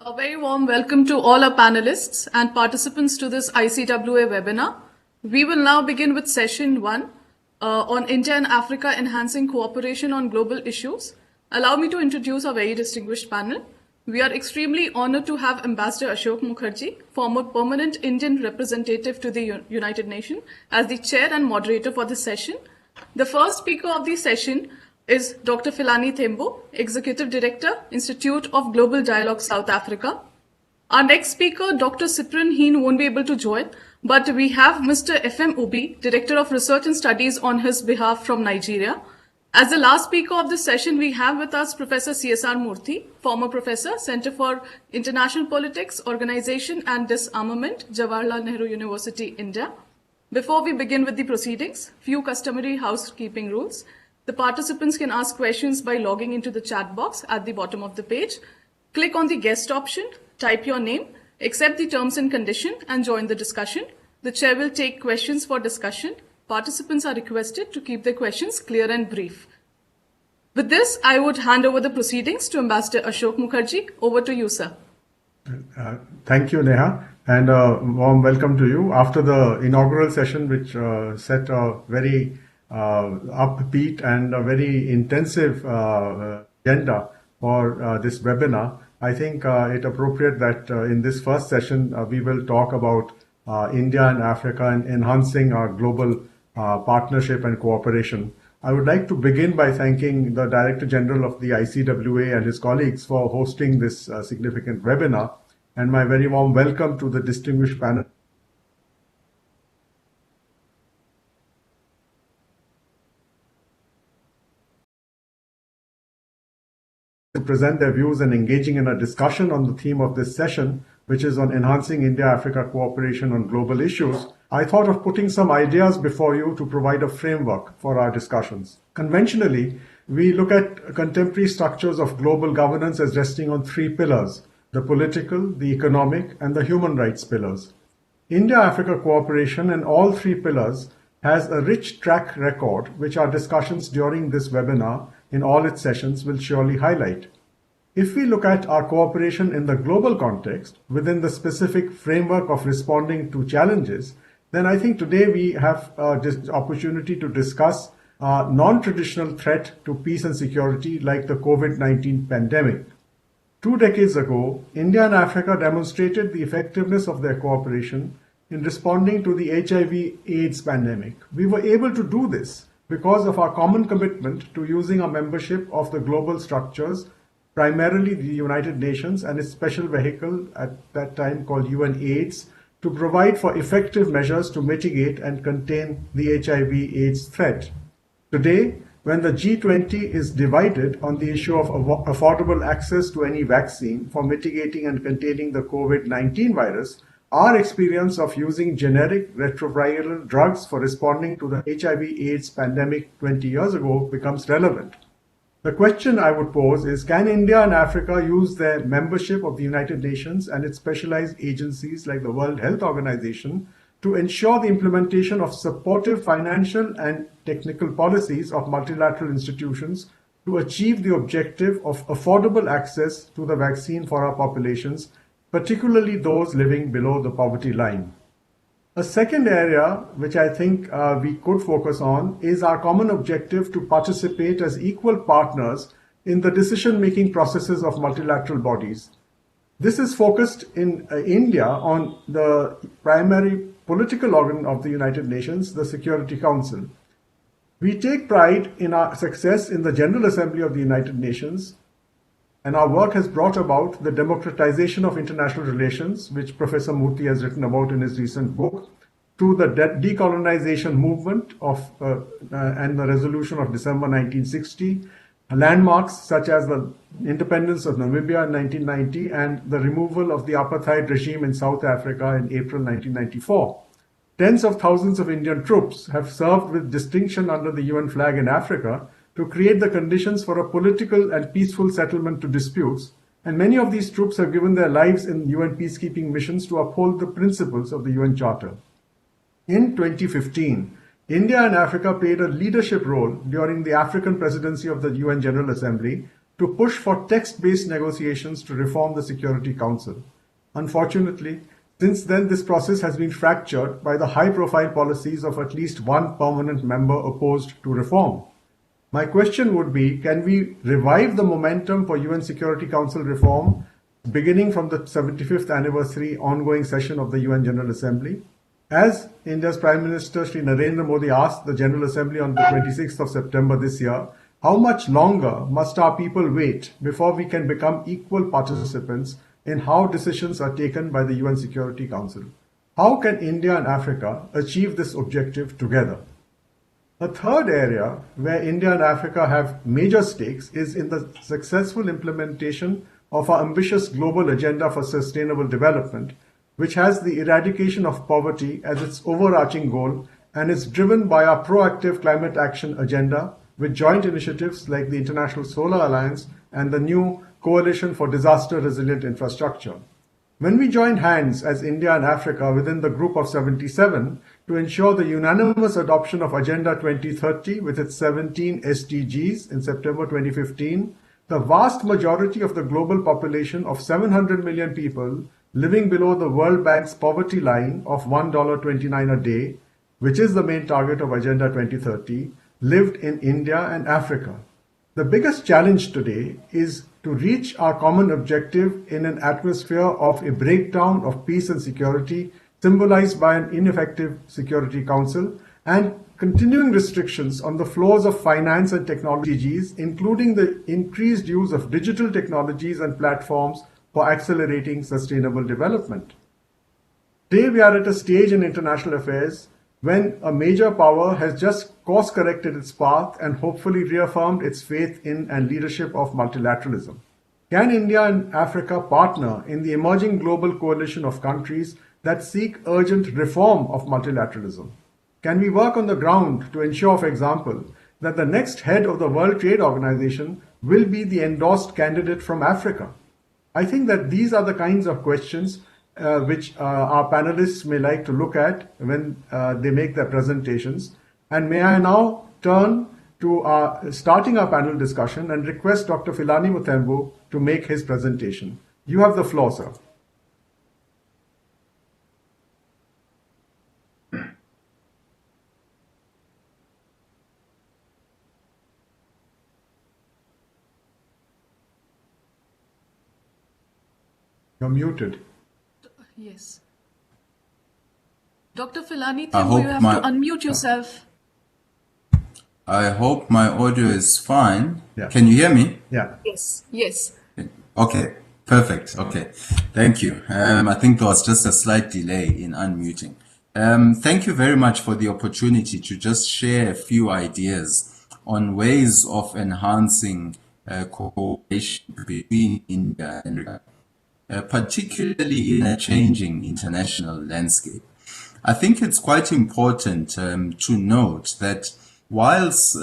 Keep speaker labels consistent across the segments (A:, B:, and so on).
A: A very warm welcome to all our panelists and participants to this ICWA webinar. We will now begin with session 1 on India and Africa enhancing cooperation on global issues. Allow me to introduce our very distinguished panel. We are extremely honored to have Ambassador Asoke Mukerji, former permanent Indian representative to the United Nations, as the chair and moderator for this session. The first speaker of the session is Dr. Philani Mthembu, Executive Director, Institute of Global Dialogue, South Africa. Our next speaker, Dr. Cyprian Heen, won't be able to join, but we have Mr. F.M. Ubi, Director of Research and Studies on his behalf from Nigeria. As the last speaker of this session, we have with us Professor CSR Murthy, former professor, Center for International Politics, Organization and Disarmament, Jawaharlal Nehru University, India. Before we begin with the proceedings, few customary housekeeping rules. The participants can ask questions by logging into the chat box at the bottom of the page. Click on the guest option, type your name, accept the terms and conditions, and join the discussion. The chair will take questions for discussion. Participants are requested to keep their questions clear and brief. With this, I would hand over the proceedings to Ambassador Asoke Mukerji. Over to you, sir.
B: Thank you, Neha, and a warm welcome to you. After the inaugural session, which set a very upbeat and a very intensive agenda for this webinar, I think it appropriate that in this first session we will talk about India and Africa and enhancing our global partnership and cooperation. I would like to begin by thanking the Director General of the ICWA and his colleagues for hosting this significant webinar, and my very warm welcome to the distinguished panel to present their views and engaging in a discussion on the theme of this session, which is on enhancing India-Africa cooperation on global issues. I thought of putting some ideas before you to provide a framework for our discussions. Conventionally, we look at contemporary structures of global governance as resting on three pillars: the political, the economic, and the human rights pillars. India-Africa cooperation in all three pillars has a rich track record, which our discussions during this webinar in all its sessions will surely highlight. If we look at our cooperation in the global context, within the specific framework of responding to challenges, then I think today we have this opportunity to discuss a non-traditional threat to peace and security like the COVID-19 pandemic. 2 decades ago, India and Africa demonstrated the effectiveness of their cooperation in responding to the HIV/AIDS pandemic. We were able to do this because of our common commitment to using our membership of the global structures, primarily the United Nations and its special vehicle at that time called UNAIDS, to provide for effective measures to mitigate and contain the HIV/AIDS threat. Today, when the G20 is divided on the issue of affordable access to any vaccine for mitigating and containing the COVID-19 virus, our experience of using generic retroviral drugs for responding to the HIV/AIDS pandemic 20 years ago becomes relevant. The question I would pose is, can India and Africa use their membership of the United Nations and its specialized agencies like the World Health Organization to ensure the implementation of supportive financial and technical policies of multilateral institutions to achieve the objective of affordable access to the vaccine for our populations, particularly those living below the poverty line? A second area which I think we could focus on is our common objective to participate as equal partners in the decision-making processes of multilateral bodies. This is focused in India on the primary political organ of the United Nations, the Security Council. We take pride in our success in the General Assembly of the United Nations, and our work has brought about the democratization of international relations, which Professor Murthy has written about in his recent book, through the decolonization movement and the resolution of December 1960, landmarks such as the independence of Namibia in 1990 and the removal of the apartheid regime in South Africa in April 1994. Tens of thousands of Indian troops have served with distinction under the UN flag in Africa to create the conditions for a political and peaceful settlement to disputes, and many of these troops have given their lives in UN peacekeeping missions to uphold the principles of the UN Charter. In 2015, India and Africa played a leadership role during the African presidency of the UN General Assembly to push for text-based negotiations to reform the Security Council. Unfortunately, since then this process has been fractured by the high-profile policies of at least one permanent member opposed to reform. My question would be, can we revive the momentum for UN Security Council reform beginning from the 75th anniversary ongoing session of the UN General Assembly? As India's Prime Minister Shri Narendra Modi asked the General Assembly on the 26th of September this year, how much longer must our people wait before we can become equal participants in how decisions are taken by the UN Security Council? How can India and Africa achieve this objective together? A third area where India and Africa have major stakes is in the successful implementation of our ambitious global agenda for sustainable development, which has the eradication of poverty as its overarching goal and is driven by our proactive climate action agenda with joint initiatives like the International Solar Alliance and the new Coalition for Disaster Resilient Infrastructure. When we joined hands as India and Africa within the Group of 77 to ensure the unanimous adoption of Agenda 2030 with its 17 SDGs in September 2015, the vast majority of the global population of 700 million people living below the World Bank's poverty line of $1.29 a day, which is the main target of Agenda 2030, lived in India and Africa. The biggest challenge today is to reach our common objective in an atmosphere of a breakdown of peace and security symbolized by an ineffective Security Council and continuing restrictions on the flows of finance and technologies, including the increased use of digital technologies and platforms for accelerating sustainable development. Today we are at a stage in international affairs when a major power has just course-corrected its path and hopefully reaffirmed its faith in and leadership of multilateralism. Can India and Africa partner in the emerging global coalition of countries that seek urgent reform of multilateralism? Can we work on the ground to ensure, for example, that the next head of the World Trade Organization will be the endorsed candidate from Africa? I think that these are the kinds of questions which our panelists may like to look at when they make their presentations. And may I now turn to starting our panel discussion and request Dr. Philani Mthembu to make his presentation. You have the floor, sir. You're muted.
A: Yes. Dr. Philani
C: I
A: Mthembu,
C: hope
A: you have
C: my-
A: to unmute yourself.
C: I hope my audio is fine.
B: Yeah.
C: Can you hear me?
B: Yeah.
A: Yes. Yes.
C: Okay, perfect. Okay, thank you. I think there was just a slight delay in unmuting. Thank you very much for the opportunity to just share a few ideas on ways of enhancing cooperation between India and Africa, particularly in a changing international landscape. I think it's quite important to note that whilst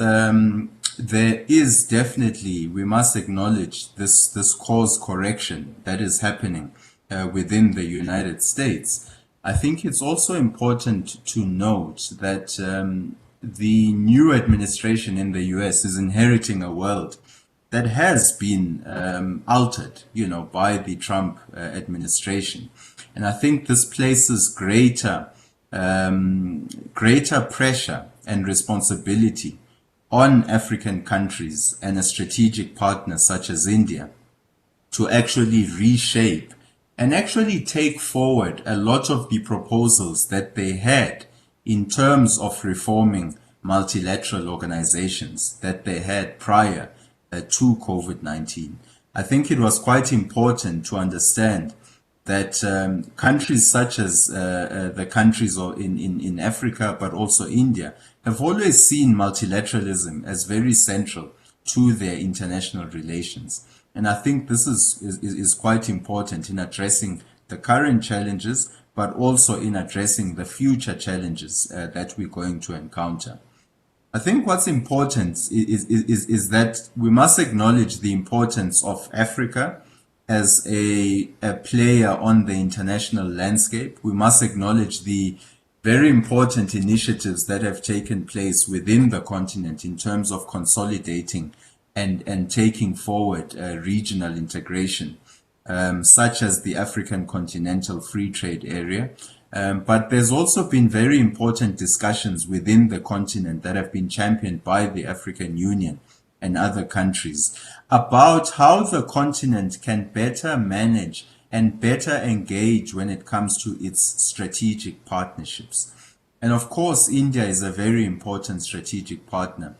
C: there is definitely, we must acknowledge this course correction that is happening within the United States. I think it's also important to note that the new administration in the US is inheriting a world that has been altered, by the Trump administration. And I think this places greater pressure and responsibility on African countries and a strategic partner such as India to actually reshape and actually take forward a lot of the proposals that they had in terms of reforming multilateral organizations that they had prior to COVID-19. I think it was quite important to understand that countries such as the countries in Africa, but also India, have always seen multilateralism as very central to their international relations. And I think this is quite important in addressing the current challenges, but also in addressing the future challenges that we're going to encounter. I think what's important is that we must acknowledge the importance of Africa as a player on the international landscape. We must acknowledge the very important initiatives that have taken place within the continent in terms of consolidating and taking forward regional integration, such as the African Continental Free Trade Area. But there's also been very important discussions within the continent that have been championed by the African Union and other countries about how the continent can better manage and better engage when it comes to its strategic partnerships. And of course, India is a very important strategic partner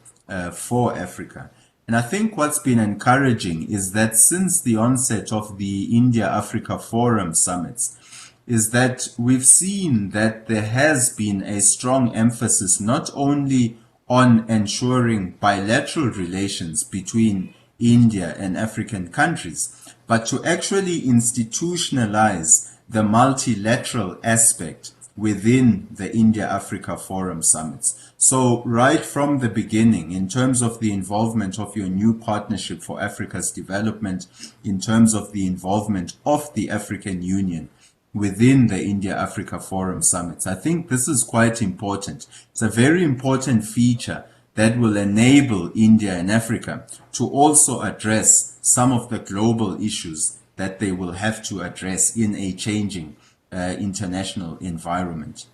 C: for Africa. And I think what's been encouraging is that since the onset of the India-Africa Forum summits, is that we've seen that there has been a strong emphasis not only on ensuring bilateral relations between India and African countries, but to actually institutionalize the multilateral aspect within the India-Africa Forum summits. So right from the beginning, in terms of the involvement of your new Partnership for Africa's Development, in terms of the involvement of the African Union within the India-Africa Forum summits, I think this is quite important. It's a very important feature that will enable India and Africa to also address some of the global issues that they will have to address in a changing international environment.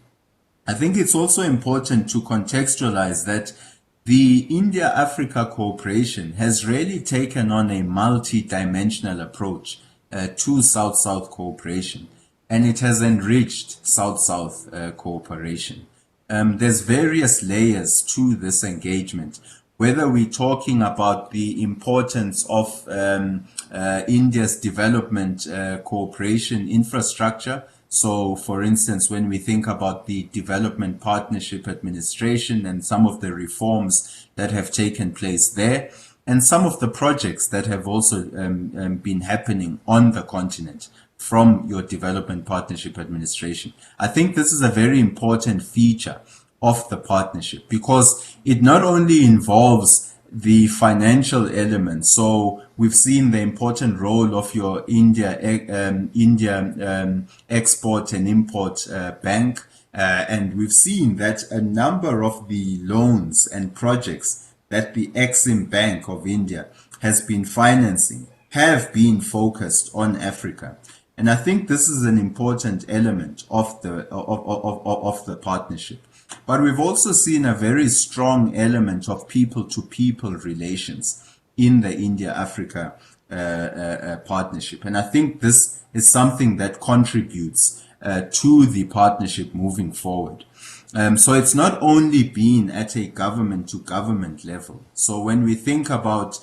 C: I think it's also important to contextualize that the India-Africa cooperation has really taken on a multi-dimensional approach to South-South cooperation, and it has enriched South-South cooperation. There's various layers to this engagement, whether we're talking about the importance of India's development cooperation infrastructure. So, for instance, when we think about the Development Partnership Administration and some of the reforms that have taken place there, and some of the projects that have also been happening on the continent from your Development Partnership Administration, I think this is a very important feature of the partnership because it not only involves the financial element. So we've seen the important role of your India Export and Import Bank, and we've seen that a number of the loans and projects that the Exim Bank of India has been financing have been focused on Africa. And I think this is an important element of the partnership. But we've also seen a very strong element of people-to-people relations in the India-Africa partnership. And I think this is something that contributes to the partnership moving forward. So it's not only been at a government-to-government level. So when we think about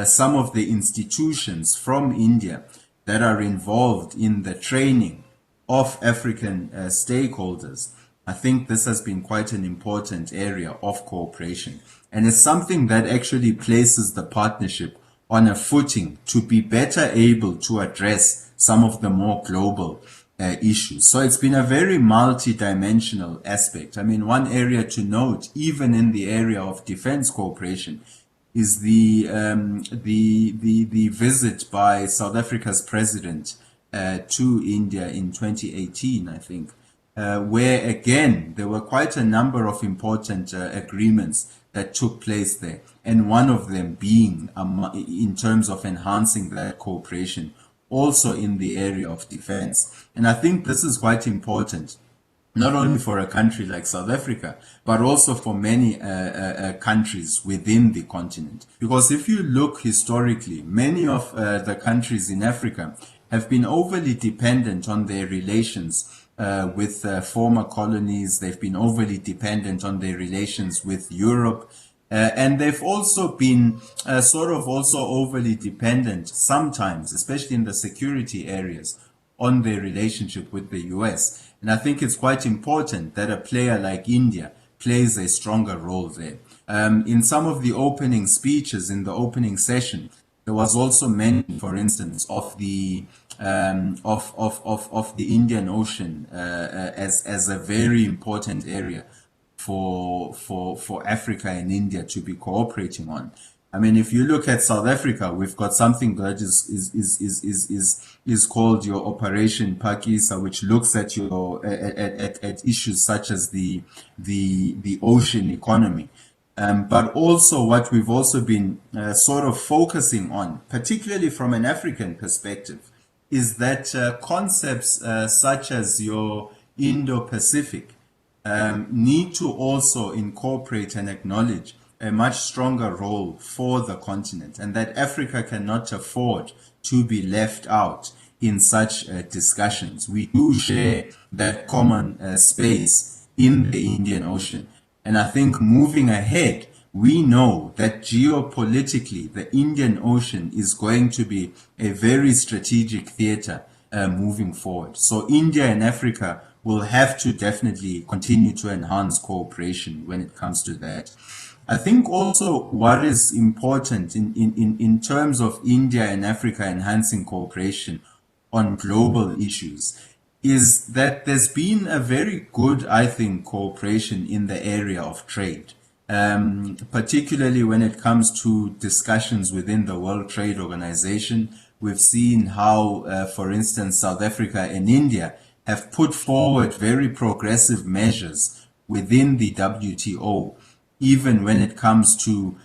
C: some of the institutions from India that are involved in the training of African stakeholders, I think this has been quite an important area of cooperation. And it's something that actually places the partnership on a footing to be better able to address some of the more global issues. So it's been a very multi-dimensional aspect. I mean, one area to note, even in the area of defense cooperation, is the visit by South Africa's president to India in 2018, I think, where again there were quite a number of important agreements that took place there, and one of them being in terms of enhancing that cooperation also in the area of defense. And I think this is quite important, not only for a country like South Africa, but also for many countries within the continent. Because if you look historically, many of the countries in Africa have been overly dependent on their relations with former colonies. They've been overly dependent on their relations with Europe. And they've also been sort of also overly dependent sometimes, especially in the security areas, on their relationship with the US. And I think it's quite important that a player like India plays a stronger role there. In some of the opening speeches in the opening session, there was also mention, for instance, of the of the Indian Ocean as a very important area for Africa and India to be cooperating on. I mean, if you look at South Africa, we've got something that is called your Operation Pakisa, which looks at your at issues such as the ocean economy. But also what we've also been sort of focusing on, particularly from an African perspective, is that concepts such as your Indo-Pacific need to also incorporate and acknowledge a much stronger role for the continent, and that Africa cannot afford to be left out in such discussions. We do share that common space in the Indian Ocean. And I think moving ahead, we know that geopolitically, the Indian Ocean is going to be a very strategic theater moving forward. So India and Africa will have to definitely continue to enhance cooperation when it comes to that. I think also what is important in terms of India and Africa enhancing cooperation on global issues is that there's been a very good, I think, cooperation in the area of trade, particularly when it comes to discussions within the World Trade Organization. We've seen how, for instance, South Africa and India have put forward very progressive measures within the WTO, even when it comes to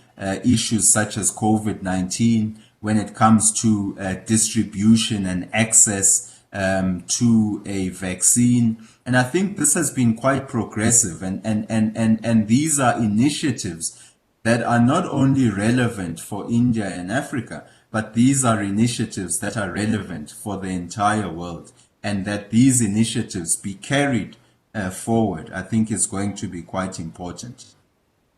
C: issues such as COVID-19, when it comes to distribution and access to a vaccine. And I think this has been quite progressive. And these are initiatives that are not only relevant for India and Africa, but these are initiatives that are relevant for the entire world. And that these initiatives be carried forward, I think is going to be quite important.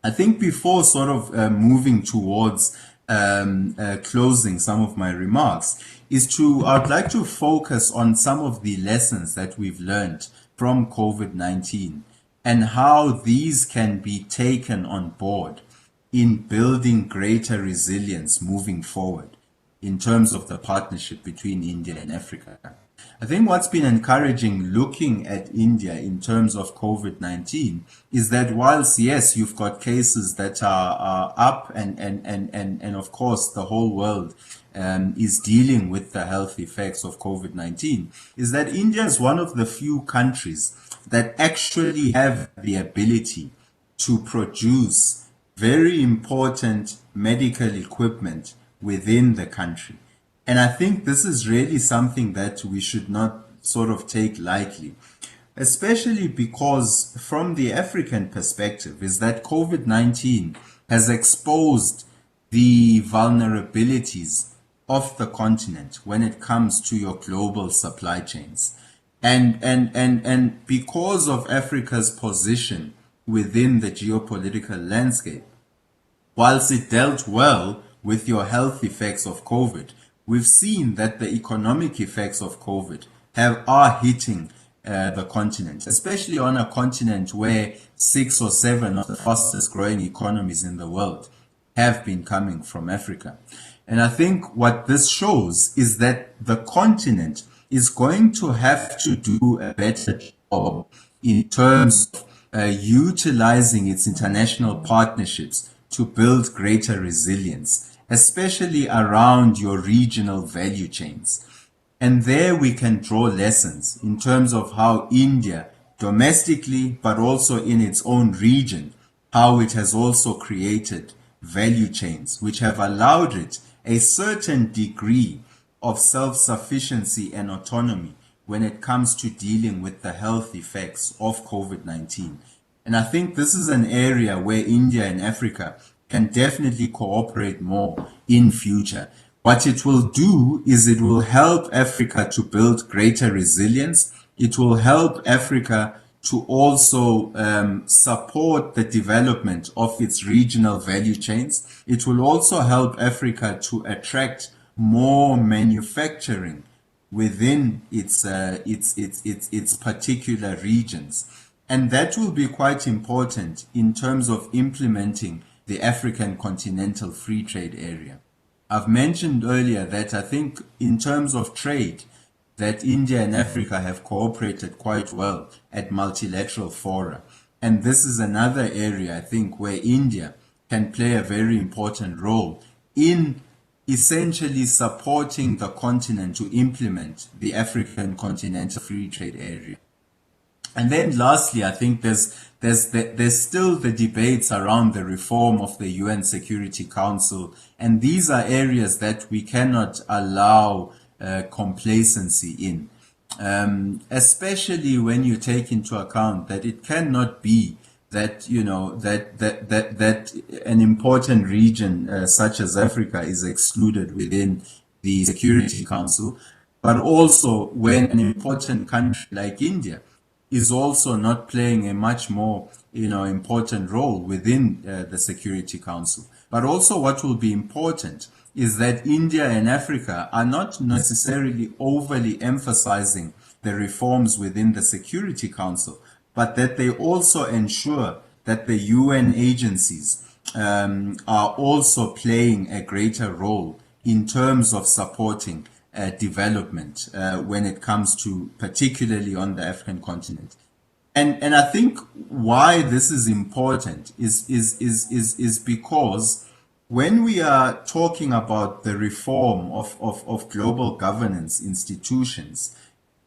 C: I think before sort of moving towards closing some of my remarks, I'd like to focus on some of the lessons that we've learned from COVID-19 and how these can be taken on board in building greater resilience moving forward in terms of the partnership between India and Africa. I think what's been encouraging looking at India in terms of COVID-19 is that whilst, yes, you've got cases that are up and of course the whole world is dealing with the health effects of COVID-19, is that India is one of the few countries that actually have the ability to produce very important medical equipment within the country. And I think this is really something that we should not sort of take lightly, especially because from the African perspective is that COVID-19 has exposed the vulnerabilities of the continent when it comes to your global supply chains. And because of Africa's position within the geopolitical landscape, whilst it dealt well with your health effects of COVID, we've seen that the economic effects of COVID are hitting the continent, especially on a continent where 6 or 7 of the fastest growing economies in the world have been coming from Africa. And I think what this shows is that the continent is going to have to do a better job in terms of utilizing its international partnerships to build greater resilience, especially around your regional value chains. And there we can draw lessons in terms of how India domestically, but also in its own region, how it has also created value chains which have allowed it a certain degree of self-sufficiency and autonomy when it comes to dealing with the health effects of COVID-19. And I think this is an area where India and Africa can definitely cooperate more in future. What it will do is it will help Africa to build greater resilience. It will help Africa to also support the development of its regional value chains. It will also help Africa to attract more manufacturing within its particular regions. And that will be quite important in terms of implementing the African Continental Free Trade Area. I've mentioned earlier that I think in terms of trade, that India and Africa have cooperated quite well at multilateral fora. And this is another area, I think, where India can play a very important role in essentially supporting the continent to implement the African Continental Free Trade Area. And then lastly, I think there's still the debates around the reform of the UN Security Council, and these are areas that we cannot allow complacency in, especially when you take into account that it cannot be that that an important region such as Africa is excluded within the Security Council, but also when an important country like India is also not playing a much more important role within the Security Council. But also what will be important is that India and Africa are not necessarily overly emphasizing the reforms within the Security Council, but that they also ensure that the UN agencies are also playing a greater role in terms of supporting development when it comes to, particularly on the African continent. And I think why this is important is because when we are talking about the reform of global governance institutions,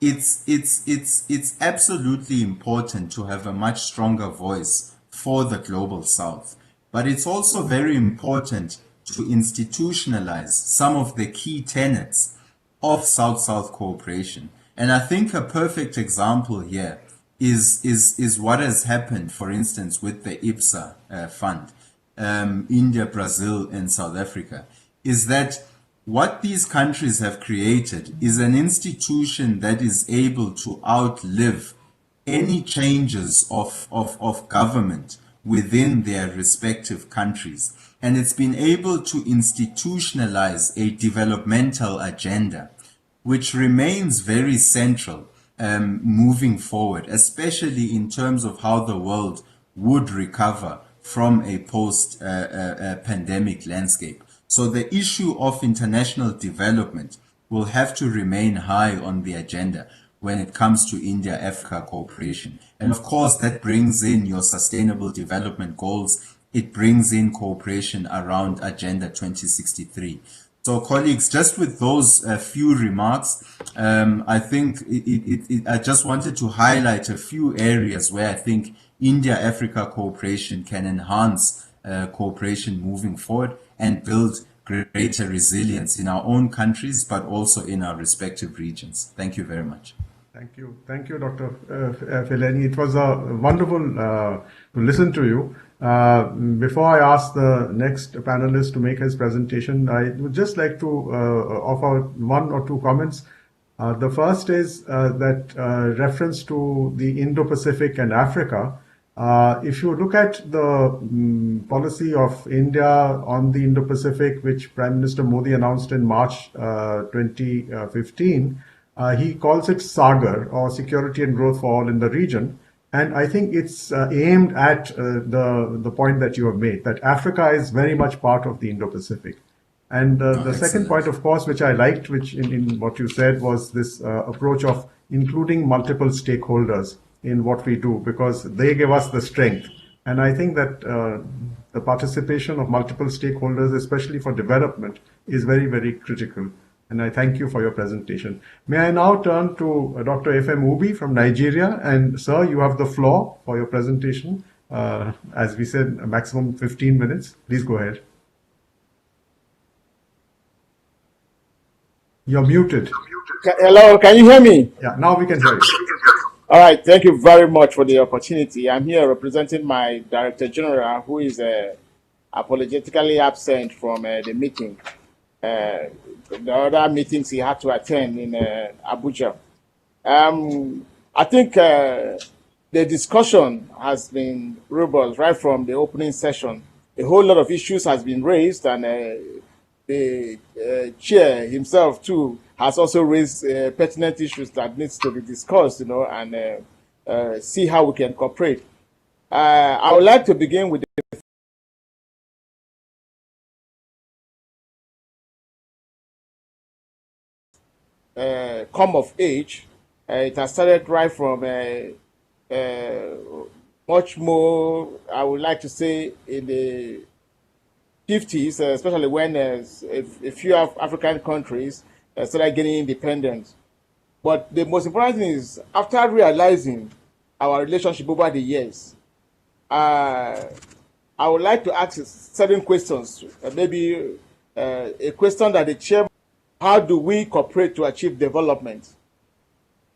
C: it's absolutely important to have a much stronger voice for the global South. But it's also very important to institutionalize some of the key tenets of South-South cooperation. And I think a perfect example here is what has happened, for instance, with the IPSA fund, India, Brazil, and South Africa, is that what these countries have created is an institution that is able to outlive any changes of government within their respective countries. And it's been able to institutionalize a developmental agenda, which remains very central moving forward, especially in terms of how the world would recover from a post-pandemic landscape. So the issue of international development will have to remain high on the agenda when it comes to India-Africa cooperation. And of course, that brings in your sustainable development goals. It brings in cooperation around Agenda 2063. So colleagues, just with those few remarks, I think I just wanted to highlight a few areas where I think India-Africa cooperation can enhance cooperation moving forward and build greater resilience in our own countries, but also in our respective regions. Thank you very much.
B: Thank you. Thank you, Dr. Philani. It was wonderful to listen to you. Before I ask the next panelist to make his presentation, I would just like to offer one or two comments. The first is that reference to the Indo-Pacific and Africa. If you look at the policy of India on the Indo-Pacific, which Prime Minister Modi announced in March 2015, he calls it SAGAR, or Security and Growth for All in the region. And I think it's aimed at the point that you have made, that Africa is very much part of the Indo-Pacific. And the second point, of course, which I liked, which in what you said, was this approach of including multiple stakeholders in what we do, because they give us the strength. And I think that the participation of multiple stakeholders, especially for development, is very, very critical. And I thank you for your presentation. May I now turn to Dr. F.M. Ubi from Nigeria. And sir, you have the floor for your presentation. As we said, a maximum 15 minutes. Please go ahead. You're muted.
D: Hello, can you hear me?
B: Yeah, now we can hear you.
D: All right, thank you very much for the opportunity. I'm here representing my Director General, who is apologetically absent from the meeting. The other meetings he had to attend in Abuja. I think the discussion has been robust right from the opening session. A whole lot of issues has been raised, and the chair himself too has also raised pertinent issues that needs to be discussed, and see how we can cooperate. I would like to begin with the come of age. It has started right from much more, I would like to say, in the 50s, especially when a few African countries started getting independence. But the most important thing is, after realizing our relationship over the years. I would like to ask certain questions, maybe a question that the chair, how do we cooperate to achieve development?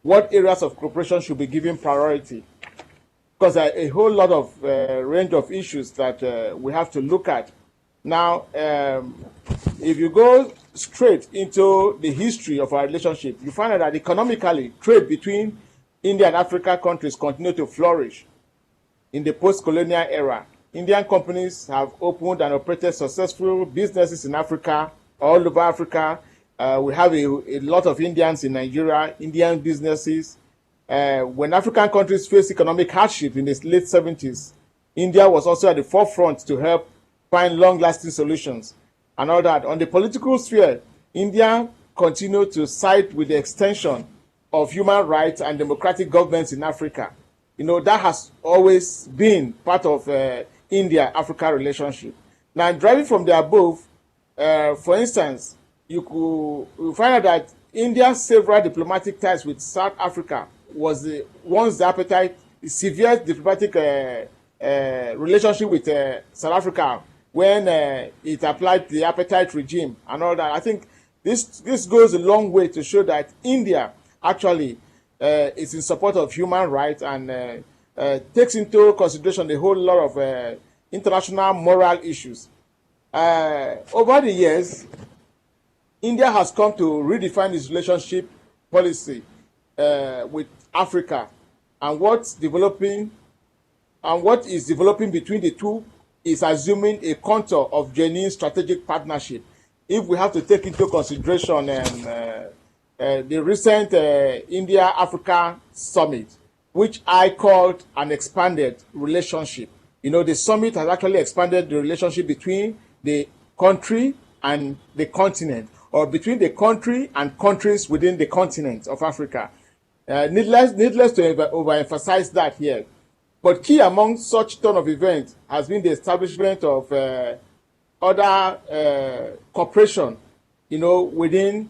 D: What areas of cooperation should be given priority? Because a whole lot of range of issues that we have to look at. Now, if you go straight into the history of our relationship, you find out that economically, trade between India and Africa countries continue to flourish. In the post-colonial era, Indian companies have opened and operated successful businesses in Africa, all over Africa. We have a lot of Indians in Nigeria, Indian businesses. When African countries faced economic hardship in the late 70s, India was also at the forefront to help find long-lasting solutions and all that. On the political sphere, India continued to side with the extension of human rights and democratic governments in Africa. You know, that has always been part of India-Africa relationship. Now, driving from the above, for instance, you find out that India's several diplomatic ties with South Africa was the appetite, severe diplomatic relationship with South Africa when it applied the apartheid regime and all that. I think this goes a long way to show that India actually is in support of human rights and takes into consideration a whole lot of international moral issues. Over the years, India has come to redefine its relationship policy with Africa, and what is developing between the two is assuming a contour of genuine strategic partnership. If we have to take into consideration the recent India-Africa summit, which I called an expanded relationship. You know, the summit has actually expanded the relationship between the country and the continent, or between the country and countries within the continent of Africa. Needless to overemphasize that here. But key among such turn of events has been the establishment of other cooperation, you know, within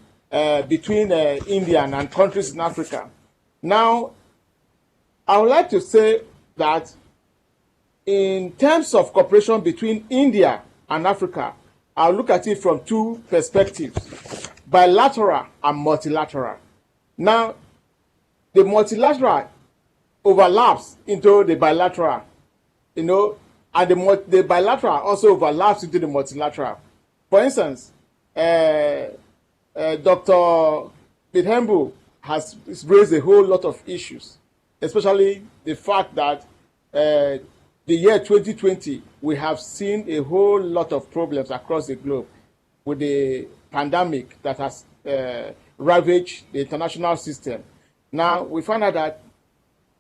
D: between India and countries in Africa. Now, I would like to say that in terms of cooperation between India and Africa, I'll look at it from two perspectives, bilateral and multilateral. Now, the multilateral overlaps into the bilateral, you know, and the bilateral also overlaps into the multilateral. For instance, Dr. Mthembu has raised a whole lot of issues, especially the fact that the year 2020, we have seen a whole lot of problems across the globe with the pandemic that has ravaged the international system. Now, we find out that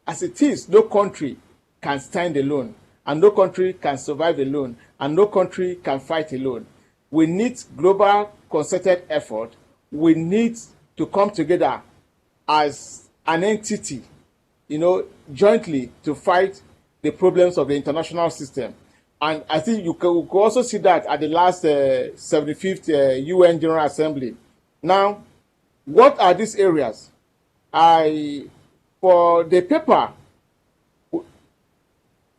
D: as it is, no country can stand alone, and no country can survive alone, and no country can fight alone. We need global concerted effort. We need to come together as an entity, you know, jointly to fight the problems of the international system. And I think you can also see that at the last 75th UN General Assembly. Now, what are these areas? For the paper,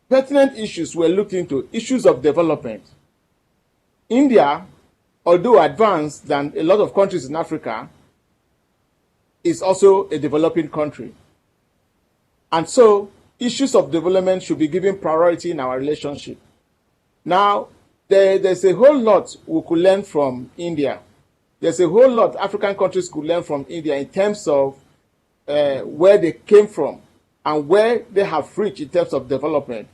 D: pertinent issues were looked into, issues of development. India, although advanced than a lot of countries in Africa, is also a developing country. And so, issues of development should be given priority in our relationship. Now, there's a whole lot we could learn from India. There's a whole lot African countries could learn from India in terms of where they came from and where they have reached in terms of development.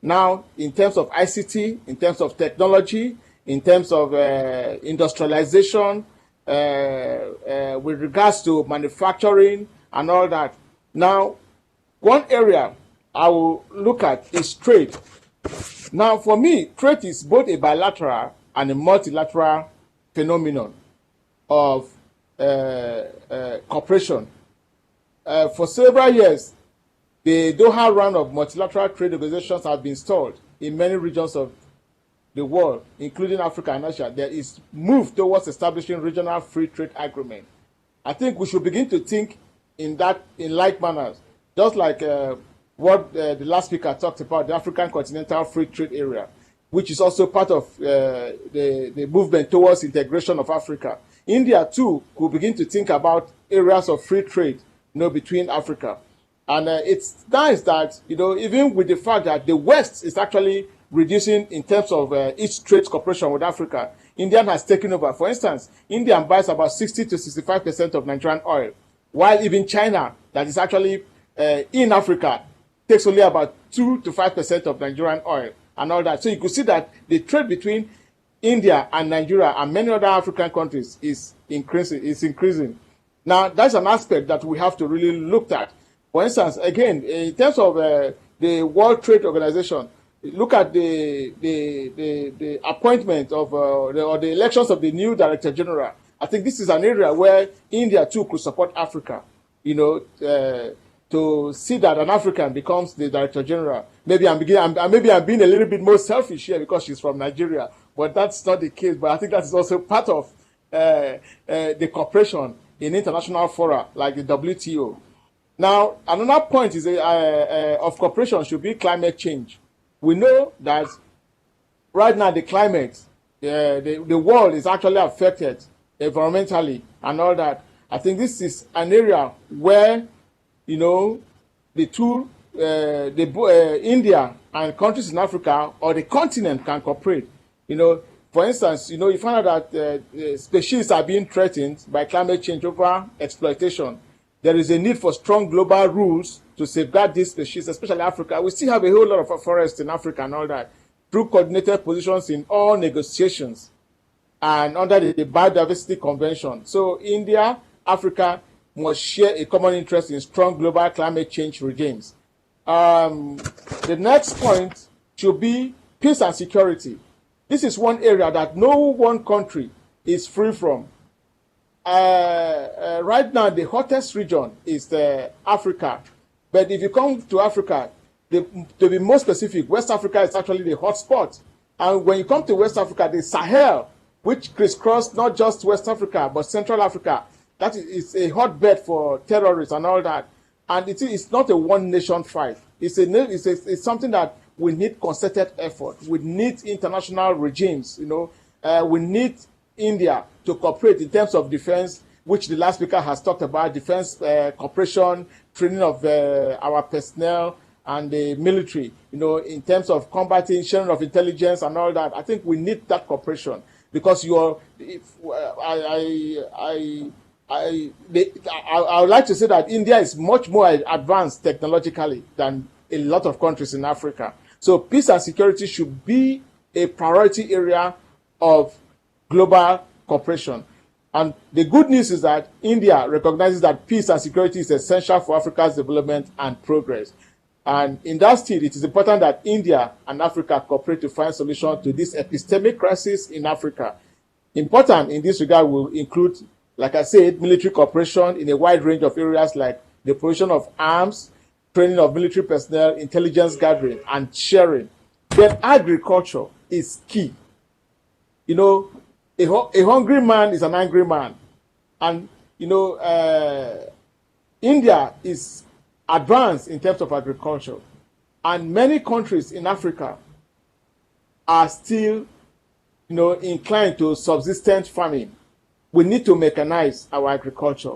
D: Now, in terms of ICT, in terms of technology, in terms of industrialization, with regards to manufacturing and all that. Now, one area I will look at is trade. Now, for me, trade is both a bilateral and a multilateral phenomenon of cooperation. For several years, the Doha round of multilateral trade negotiations have been stalled in many regions of the world, including Africa and Asia. There is move towards establishing regional free trade agreement. I think we should begin to think in like manner, just like what the last speaker talked about, the African Continental Free Trade Area, which is also part of the movement towards integration of Africa. India, too, could begin to think about areas of free trade, between Africa. And it's nice that, even with the fact that the West is actually reducing in terms of its trade cooperation with Africa, India has taken over. For instance, India buys about 60 to 65% of Nigerian oil, while even China, that is actually in Africa, takes only about 2 to 5% of Nigerian oil and all that. So you could see that the trade between India and Nigeria and many other African countries is increasing. Now, that's an aspect that we have to really look at. For instance, again, in terms of the World Trade Organization, look at the appointment of or the elections of the new Director General. I think this is an area where India too could support Africa, to see that an African becomes the Director General. Maybe I'm being a little bit more selfish here because she's from Nigeria, but that's not the case. But I think that is also part of the cooperation in international fora like the WTO. Now, another point is of cooperation should be climate change. We know that right now the climate, the world is actually affected environmentally and all that. I think this is an area where, the two, India and countries in Africa or the continent can cooperate. For instance, you find out that species are being threatened by climate change over exploitation. There is a need for strong global rules to safeguard these species, especially Africa. We still have a whole lot of forests in Africa and all that, through coordinated positions in all negotiations and under the Biodiversity Convention. So India, Africa must share a common interest in strong global climate change regimes. The next point should be peace and security. This is one area that no one country is free from. Right now, the hottest region is Africa. But if you come to Africa, to be more specific, West Africa is actually the hot spot. And when you come to West Africa, the Sahel, which crisscross not just West Africa, but Central Africa, that is a hotbed for terrorists and all that. And it's not a one-nation fight. It's something that we need concerted effort. We need international regimes. We need India to cooperate in terms of defense, which the last speaker has talked about, defense cooperation, training of our personnel and the military, in terms of combating, sharing of intelligence and all that. I think we need that cooperation because I would like to say that India is much more advanced technologically than a lot of countries in Africa. So peace and security should be a priority area of global cooperation. And the good news is that India recognizes that peace and security is essential for Africa's development and progress. And in that state, it is important that India and Africa cooperate to find solutions to this epistemic crisis in Africa. Important in this regard will include, like I said, military cooperation in a wide range of areas like the provision of arms, training of military personnel, intelligence gathering, and sharing. Then agriculture is key. A hungry man is an angry man. And, India is advanced in terms of agriculture. And many countries in Africa are still, inclined to subsistence farming. We need to mechanize our agriculture.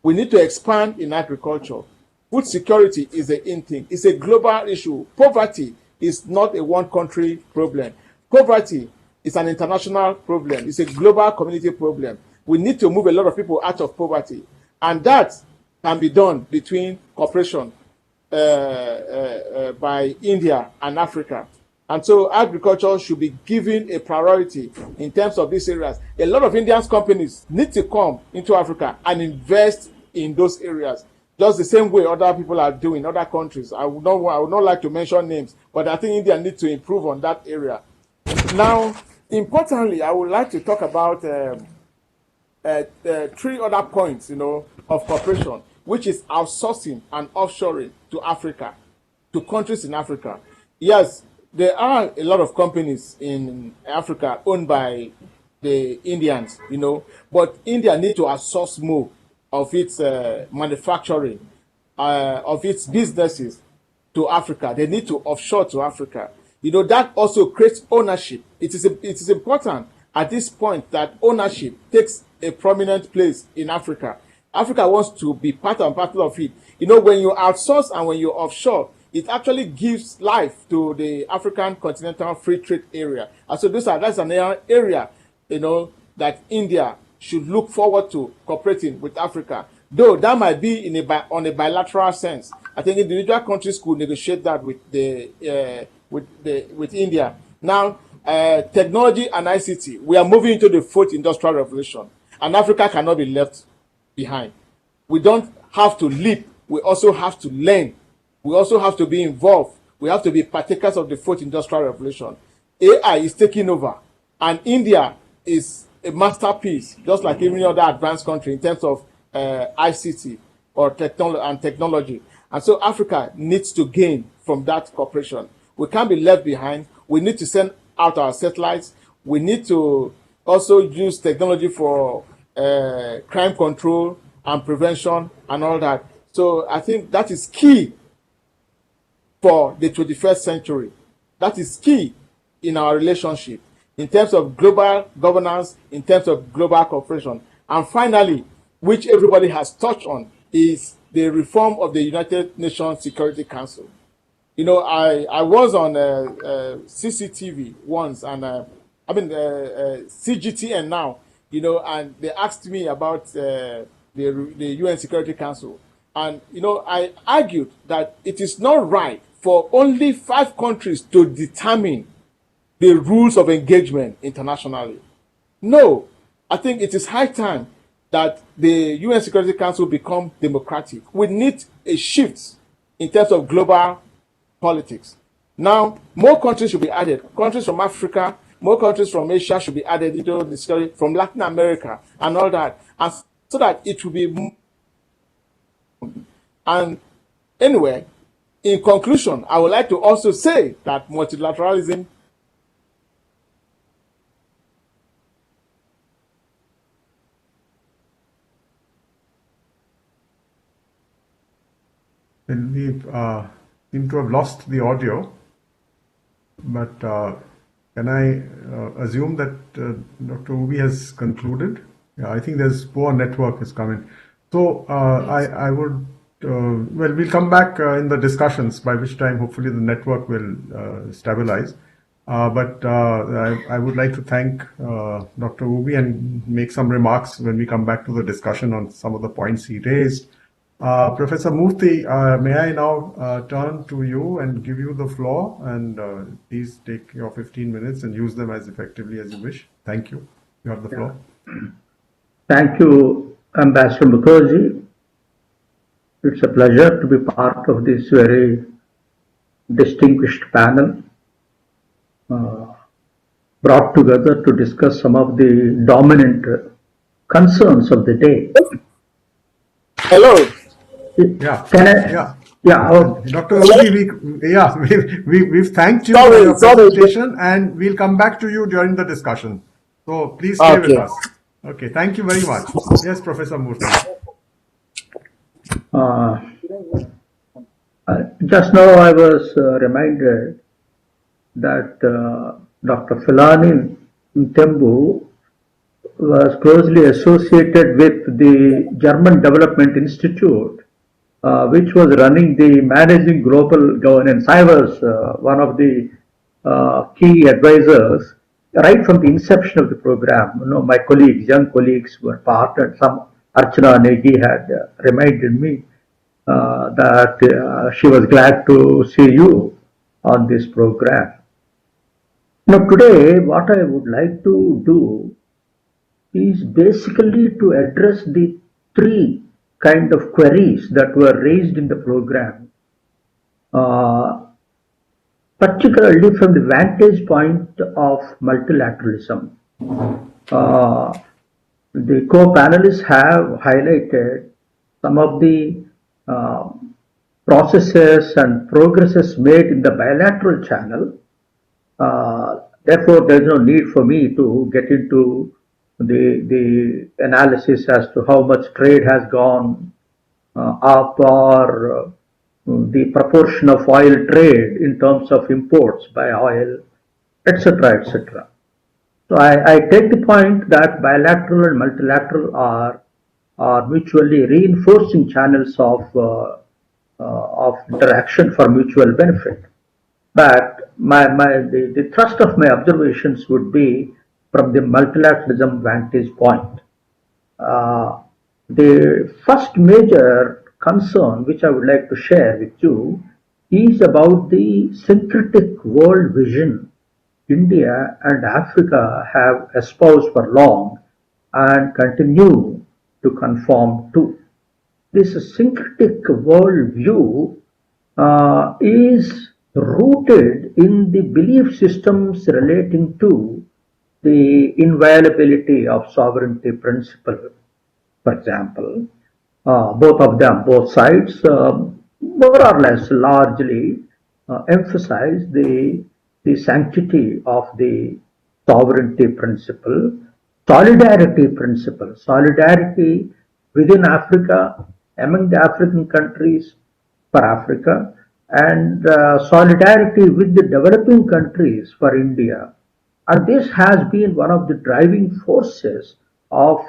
D: We need to expand in agriculture. Food security is a in thing. It's a global issue. Poverty is not a one-country problem. Poverty is an international problem. It's a global community problem. We need to move a lot of people out of poverty. And that can be done between cooperation by India and Africa. And so agriculture should be given a priority in terms of these areas. A lot of Indian companies need to come into Africa and invest in those areas, just the same way other people are doing, other countries. I would not like to mention names, but I think India needs to improve on that area. Now, importantly, I would like to talk about 3 other points, of cooperation, which is outsourcing and offshoring to Africa, to countries in Africa. Yes, there are a lot of companies in Africa owned by the Indians, but India needs to outsource more of its manufacturing, of its businesses to Africa. They need to offshore to Africa. That also creates ownership. It is important at this point that ownership takes a prominent place in Africa. Africa wants to be part and parcel of it. When you outsource and when you offshore, it actually gives life to the African continental free trade area. And so that's an area, that India should look forward to cooperating with Africa. Though that might be on a bilateral sense. I think individual countries could negotiate that with India. Now, technology and ICT, we are moving into the fourth industrial revolution, and Africa cannot be left behind. We don't have to leap. We also have to learn. We also have to be involved. We have to be partakers of the fourth industrial revolution. AI is taking over, and India is a masterpiece, just like any other advanced country in terms of ICT or technology. And so Africa needs to gain from that cooperation. We can't be left behind. We need to send out our satellites. We need to also use technology for crime control and prevention and all that. So I think that is key for the 21st century. That is key in our relationship in terms of global governance, in terms of global cooperation. And finally, which everybody has touched on, is the reform of the United Nations Security Council. I was on CCTV once, and CGTN now, and they asked me about the UN Security Council. And, I argued that it is not right for only 5 countries to determine the rules of engagement internationally. No, I think it is high time that the UN Security Council become democratic. We need a shift in terms of global politics. Now, more countries should be added. Countries from Africa, more countries from Asia should be added into the security, from Latin America and all that. And so that it will be. And anyway, in conclusion, I would like to also say that multilateralism
B: we seem to have lost the audio, but can I assume that Dr. Ubi has concluded? Yeah, I think there's poor network is coming. So I would, we'll come back in the discussions, by which time hopefully the network will stabilize. But I would like to thank Dr. Ubi and make some remarks when we come back to the discussion on some of the points he raised. Professor Murthy, may I now turn to you and give you the floor, and please take your 15 minutes and use them as effectively as you wish. Thank you. You have the floor.
E: Thank you, Ambassador Mukerji. It's a pleasure to be part of this very distinguished panel brought together to discuss some of the dominant concerns of the day.
D: Hello.
B: Yeah.
E: Can I?
B: Yeah.
E: Yeah.
B: Dr. Ubi, we've thanked you for your presentation, and we'll come back to you during the discussion. So please stay with us. Okay. Thank you very much. Yes, Professor Murthy.
E: Just now I was reminded that Dr. Philani Mthembu was closely associated with the German Development Institute, which was running the Managing Global Governance. I was one of the key advisors right from the inception of the program. My colleagues, young colleagues were part, and some Archana Negi had reminded me that she was glad to see you on this program. Now today, what I would like to do is basically to address the 3 kind of queries that were raised in the program, particularly from the vantage point of multilateralism. The co-panelists have highlighted some of the processes and progresses made in the bilateral channel. Therefore, there is no need for me to get into the analysis as to how much trade has gone up or the proportion of oil trade in terms of imports by oil, etc., etc. So I take the point that bilateral and multilateral are mutually reinforcing channels of interaction for mutual benefit. But the thrust of my observations would be from the multilateralism vantage point. Uh, the first major concern which I would like to share with you is about the syncretic world vision India and Africa have espoused for long and continue to conform to. This syncretic world view is rooted in the belief systems relating to the inviolability of sovereignty principle. For example, both of them, both sides, more or less largely emphasize the sanctity of the sovereignty principle, solidarity within Africa, among the African countries for Africa, and solidarity with the developing countries for India. And this has been one of the driving forces of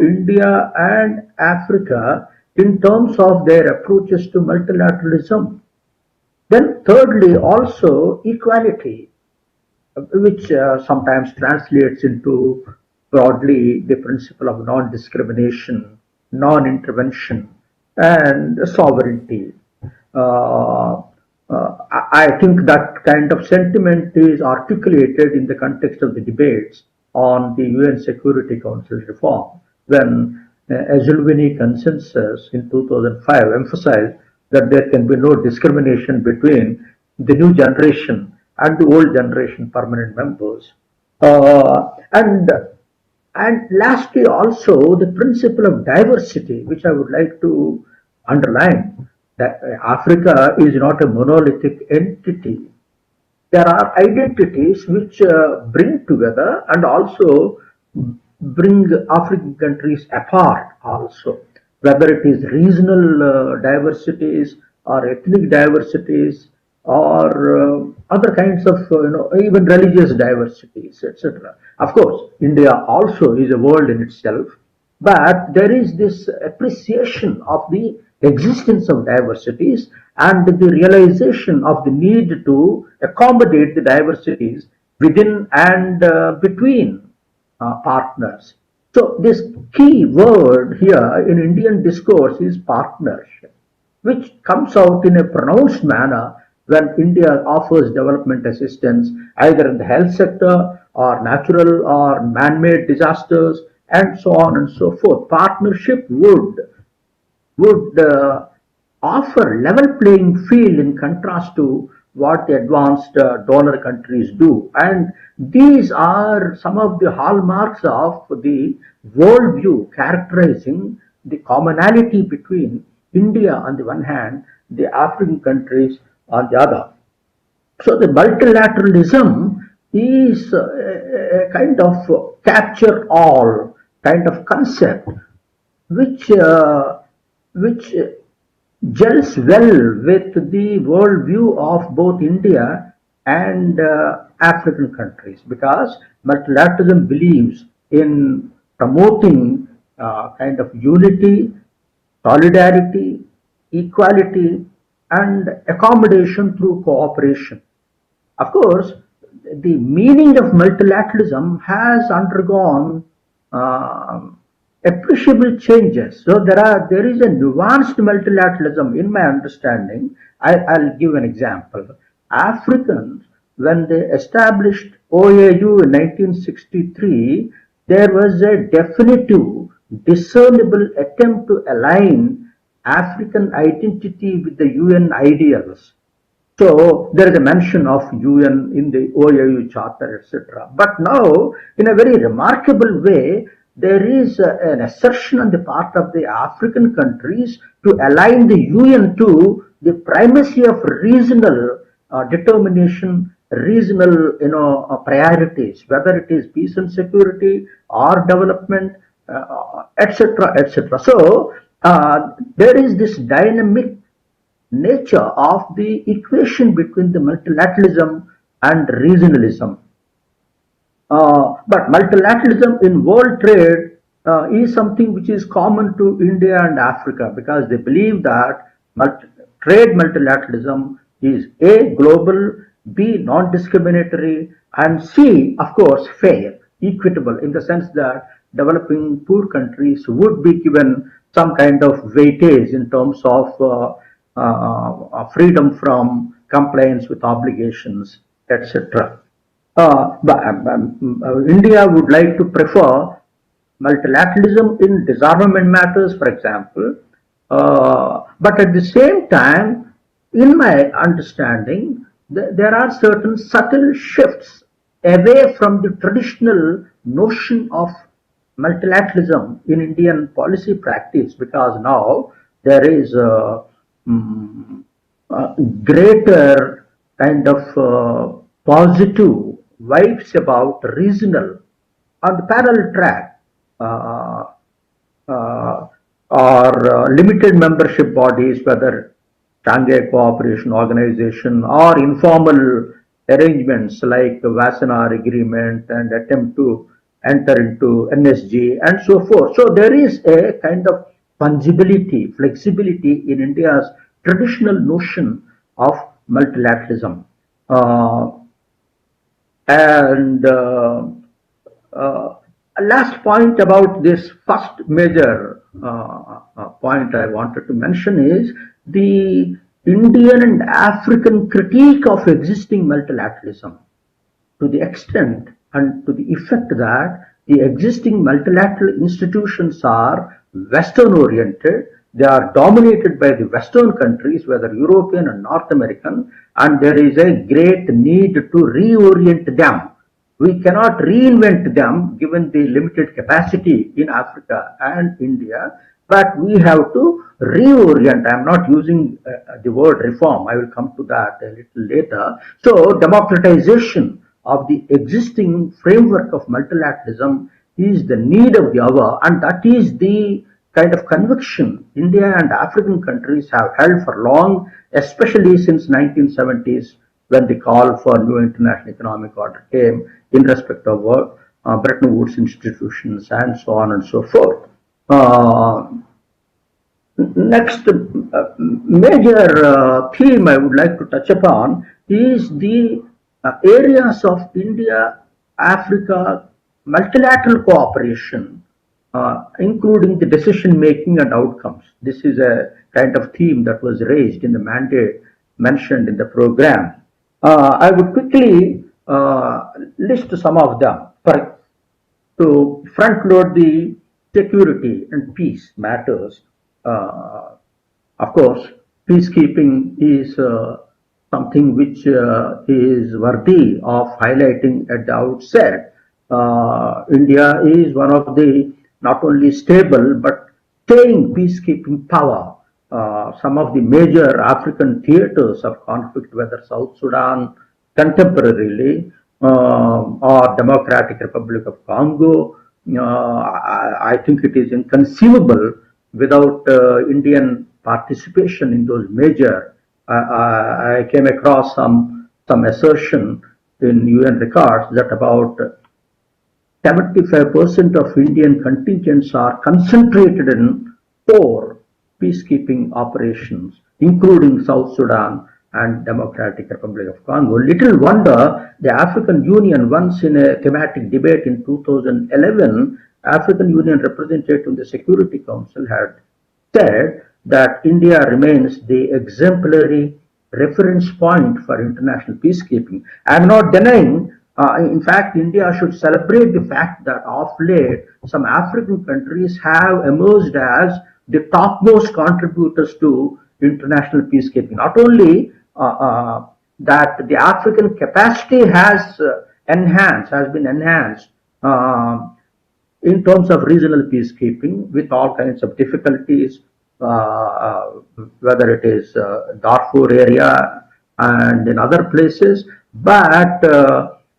E: India and Africa in terms of their approaches to multilateralism. Then, thirdly, also equality, which sometimes translates into broadly the principle of non discrimination, non intervention, and sovereignty. Uh, I think that kind of sentiment is articulated in the context of the debates on the UN Security Council reform, when Azulvini consensus in 2005 emphasized that there can be no discrimination between the new generation and the old generation permanent members. Uh, and and lastly, also the principle of diversity, which I would like to underline, that Africa is not a monolithic entity. There are identities which bring together and also bring African countries apart also, whether it is regional diversities or ethnic diversities or other kinds of even religious diversities, etc. Of course, India also is a world in itself, but there is this appreciation of the existence of diversities and the realization of the need to accommodate the diversities within and between partners. So, this key word here in Indian discourse is partnership, which comes out in a pronounced manner when India offers development assistance either in the health sector or natural or man made disasters and so on and so forth. Partnership would offer level playing field in contrast to what the advanced donor countries do. And these are some of the hallmarks of the worldview characterizing the commonality between India on the one hand, the African countries on the other. So the multilateralism is a kind of capture all kind of concept which which gels well with the worldview of both India and African countries, because multilateralism believes in promoting kind of unity, solidarity, equality, and accommodation through cooperation. Of course, the meaning of multilateralism has undergone appreciable changes. So there is a nuanced multilateralism in my understanding. I'll give an example. Africans, when they established OAU in 1963, there was a definitive, discernible attempt to align African identity with the UN ideals. So there is a mention of UN in the OAU Charter, etc. But now, in a very remarkable way, there is an assertion on the part of the African countries to align the UN to the primacy of regional determination, regional priorities, whether it is peace and security or development, etc., etc. So there is this dynamic nature of the equation between the multilateralism and regionalism. But multilateralism in world trade is something which is common to India and Africa, because they believe that trade multilateralism is A, global, B, non-discriminatory, and C, of course, fair, equitable, in the sense that developing poor countries would be given some kind of weightage in terms of freedom from compliance with obligations, etc. India would like to prefer multilateralism in disarmament matters, for example, but at the same time, in my understanding, there are certain subtle shifts away from the traditional notion of multilateralism in Indian policy practice, because now there is a greater kind of positive vibes about regional on the parallel track, or limited membership bodies, whether Shanghai Cooperation Organization or informal arrangements like the Wassenaar Agreement and attempt to enter into NSG and so forth. So there is a kind of fungibility, flexibility in India's traditional notion of multilateralism. And last point about this first major point I wanted to mention is the Indian and African critique of existing multilateralism, to the extent and to the effect that the existing multilateral institutions are Western oriented. They are dominated by the Western countries, whether European and North American, and there is a great need to reorient them. We cannot reinvent them given the limited capacity in Africa and India, but we have to reorient. I am not using the word reform. I will come to that a little later. So democratization of the existing framework of multilateralism is the need of the hour, and that is the kind of conviction India and African countries have held for long, especially since 1970s, when the call for new international economic order came in respect of Bretton Woods institutions and so on and so forth. Next major theme I would like to touch upon is the areas of India-Africa multilateral cooperation, including the decision making and outcomes. This is a kind of theme that was raised in the mandate mentioned in the program. I would quickly list some of them to front load the security and peace matters. Of course, peacekeeping is something which is worthy of highlighting at the outset. India is one of the not only stable but staying peacekeeping power. Some of the major African theaters of conflict, whether South Sudan contemporarily or Democratic Republic of Congo, I think it is inconceivable without Indian participation in those major. I came across some assertion in UN records that about 75% of Indian contingents are concentrated in 4 peacekeeping operations, including South Sudan and Democratic Republic of Congo. Little wonder the African Union, once in a thematic debate in 2011, African Union representative in the Security Council had said that India remains the exemplary reference point for international peacekeeping. I am not denying, in fact, India should celebrate the fact that of late some African countries have emerged as the topmost contributors to international peacekeeping. Not only that the African capacity has been enhanced in terms of regional peacekeeping with all kinds of difficulties, whether it is Darfur area and in other places, but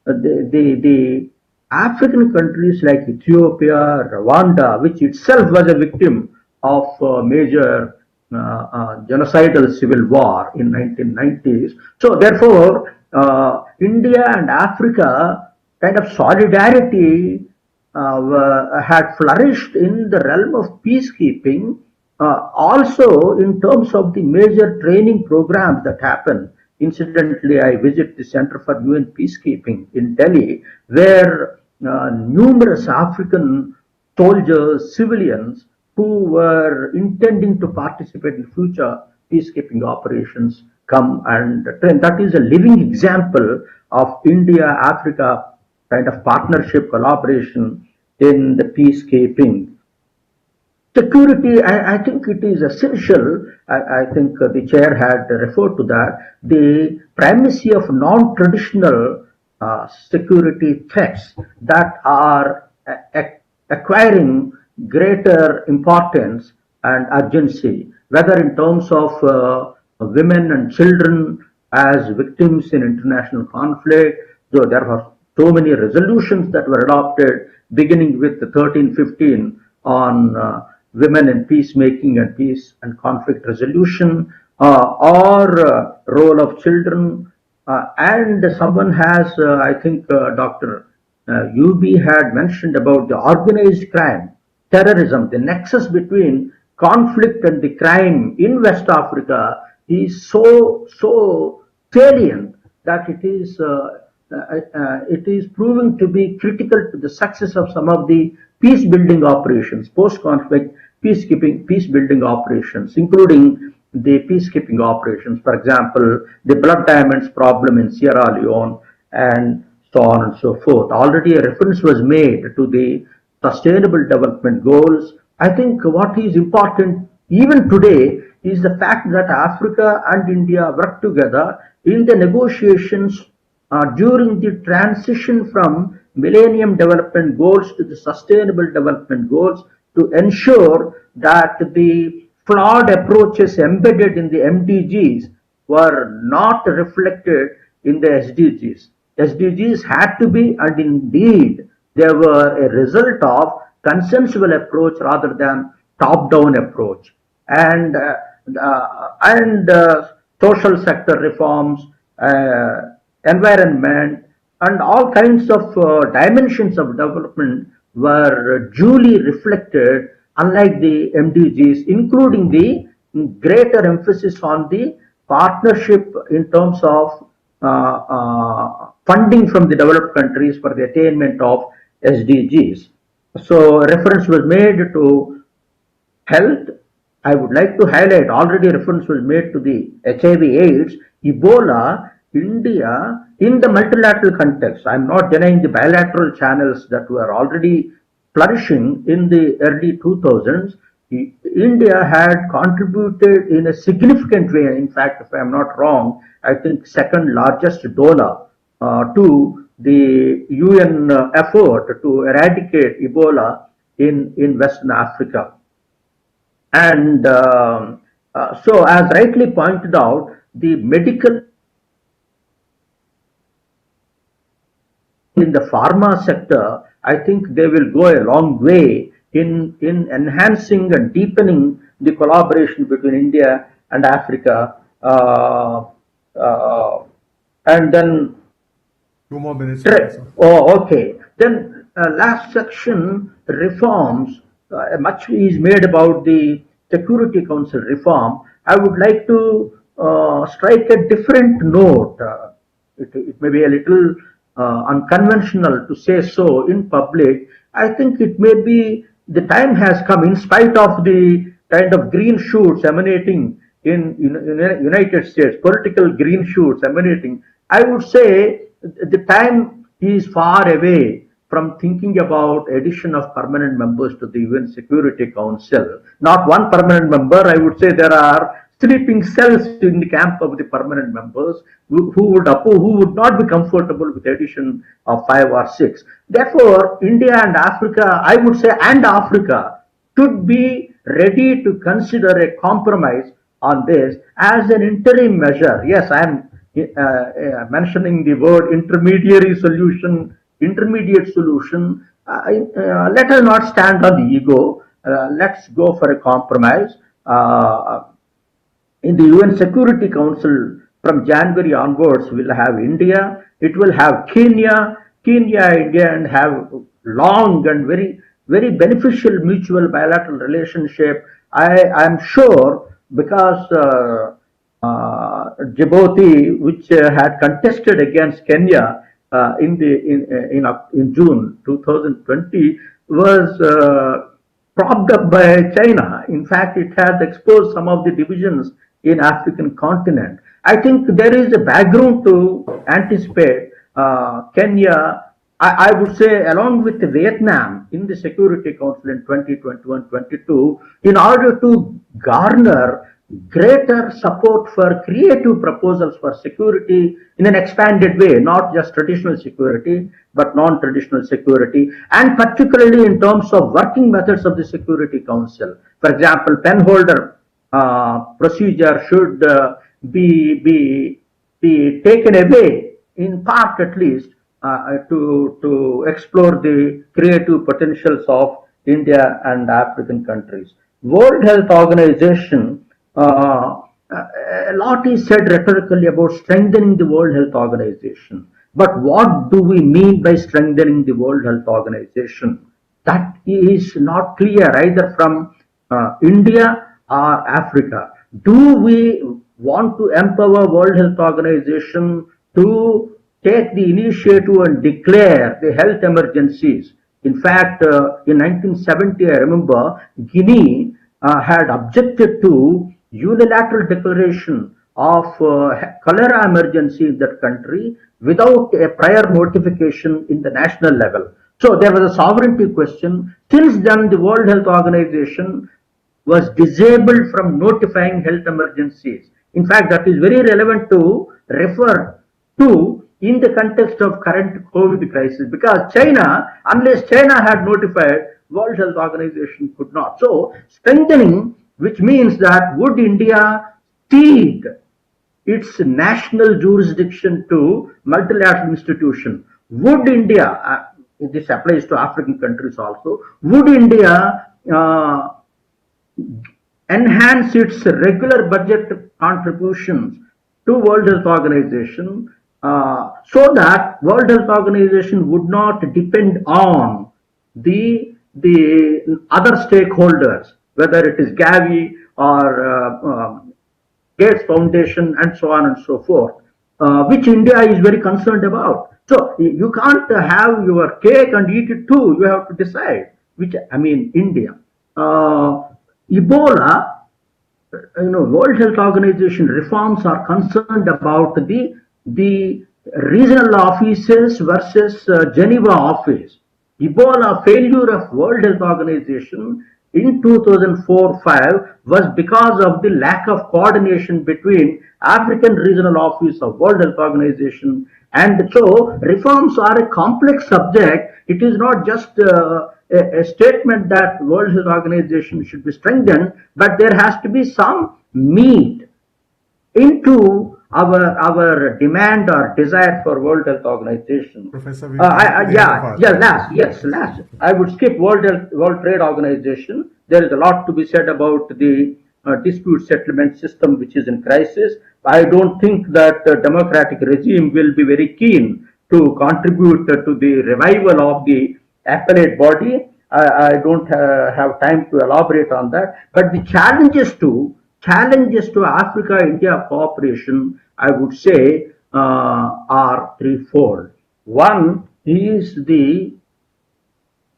E: the African countries like Ethiopia, Rwanda, which itself was a victim of major genocidal civil war in 1990s. So therefore, India and Africa kind of solidarity had flourished in the realm of peacekeeping, also in terms of the major training programs that happen. Incidentally, I visit the Center for UN Peacekeeping in Delhi, where numerous African soldiers, civilians who were intending to participate in future peacekeeping operations come and train. That is a living example of India Africa kind of partnership collaboration in the peacekeeping. Security, I think it is essential. I think the chair had referred to that. The primacy of non-traditional security threats that are acquiring greater importance and urgency, whether in terms of women and children as victims in international conflict. So there were so many resolutions that were adopted, beginning with the 1315 on women in peacemaking and peace and conflict resolution, or role of children. And someone has, I think, Dr. UB had mentioned about the organized crime, terrorism, the nexus between conflict and the crime in West Africa is so salient that it is proving to be critical to the success of some of the peace building operations, post-conflict peace building operations, including the peacekeeping operations. For example, the blood diamonds problem in Sierra Leone, and so on and so forth. Already a reference was made to the sustainable development goals. I think what is important even today is the fact that Africa and India work together in the negotiations during the transition from Millennium Development Goals to the Sustainable Development Goals, to ensure that the flawed approaches embedded in the MDGs were not reflected in the SDGs. SDGs had to be, and indeed they were a result of consensual approach rather than top-down approach. And social sector reforms, environment, and all kinds of dimensions of development were duly reflected, unlike the MDGs, including the greater emphasis on the partnership in terms of funding from the developed countries for the attainment of SDGs. So reference was made to health. I would like to highlight, already reference was made to the HIV AIDS, Ebola, India, in the multilateral context. I'm not denying the bilateral channels that were already flourishing in the early 2000s. India had contributed in a significant way. In fact, if I'm not wrong, I think second largest donor to the UN effort to eradicate Ebola in Western Africa. And so, as rightly pointed out, the medical in the pharma sector, I think they will go a long way in enhancing and deepening the collaboration between India and Africa. And then
B: 2 more minutes.
E: Oh, okay. Then last section, reforms. Much is made about the Security Council reform. I would like to strike a different note. It may be a little unconventional to say so in public. I think it may be the time has come, in spite of the kind of green shoots emanating in United States, political green shoots emanating. I would say the time is far away from thinking about addition of permanent members to the UN Security Council. Not one permanent member. I would say there are sleeping cells in the camp of the permanent members who would not be comfortable with the addition of 5 or 6. Therefore, India and Africa, I would say, and Africa should be ready to consider a compromise on this as an interim measure. Yes, I am mentioning the word intermediate solution. Let us not stand on the ego. Let's go for a compromise. in the UN Security Council from January onwards, we'll have India, it will have Kenya, India, and have long and very beneficial mutual bilateral relationship. I am sure because Djibouti, which had contested against Kenya in June 2020, was propped up by China. In fact, it has exposed some of the divisions in African continent. I think there is a background to anticipate Kenya. I would say, along with Vietnam in the Security Council in 2021-22, in order to garner greater support for creative proposals for security in an expanded way, not just traditional security, but non-traditional security, and particularly in terms of working methods of the Security Council. For example, penholder procedure should be taken away, in part at least, to explore the creative potentials of India and African countries. World Health Organization, a lot is said rhetorically about strengthening the World Health Organization. But what do we mean by strengthening the World Health Organization? That is not clear either from India or Africa. Do we want to empower World Health Organization to take the initiative and declare the health emergencies? In fact, in 1970, I remember Guinea had objected to unilateral declaration of cholera emergency in that country without a prior notification in the national level. So there was a sovereignty question. Since then, the World Health Organization was disabled from notifying health emergencies. In fact, that is very relevant to refer to in the context of current COVID crisis, because China, unless China had notified, World Health Organization could not. So strengthening, which means that would India cede its national jurisdiction to multilateral institution? Would India, this applies to African countries also, would India enhance its regular budget contributions to World Health Organization so that World Health Organization would not depend on the other stakeholders, whether it is Gavi or Gates Foundation and so on and so forth, which India is very concerned about. So you can't have your cake and eat it too. You have to decide which, India. Ebola, World Health Organization reforms are concerned about the regional offices versus Geneva office. Ebola failure of World Health Organization in 2004-5 was because of the lack of coordination between African Regional Office of World Health Organization. And so reforms are a complex subject. It is not just a statement that World Health Organization should be strengthened, but there has to be some meat into our demand or desire for World Health Organization.
B: Professor,
E: last. I would skip World Trade Organization. There is a lot to be said about the dispute settlement system, which is in crisis. I don't think that the democratic regime will be very keen to contribute to the revival of the appellate body. I don't have time to elaborate on that. But the challenges to Africa-India cooperation, I would say, are threefold. One is the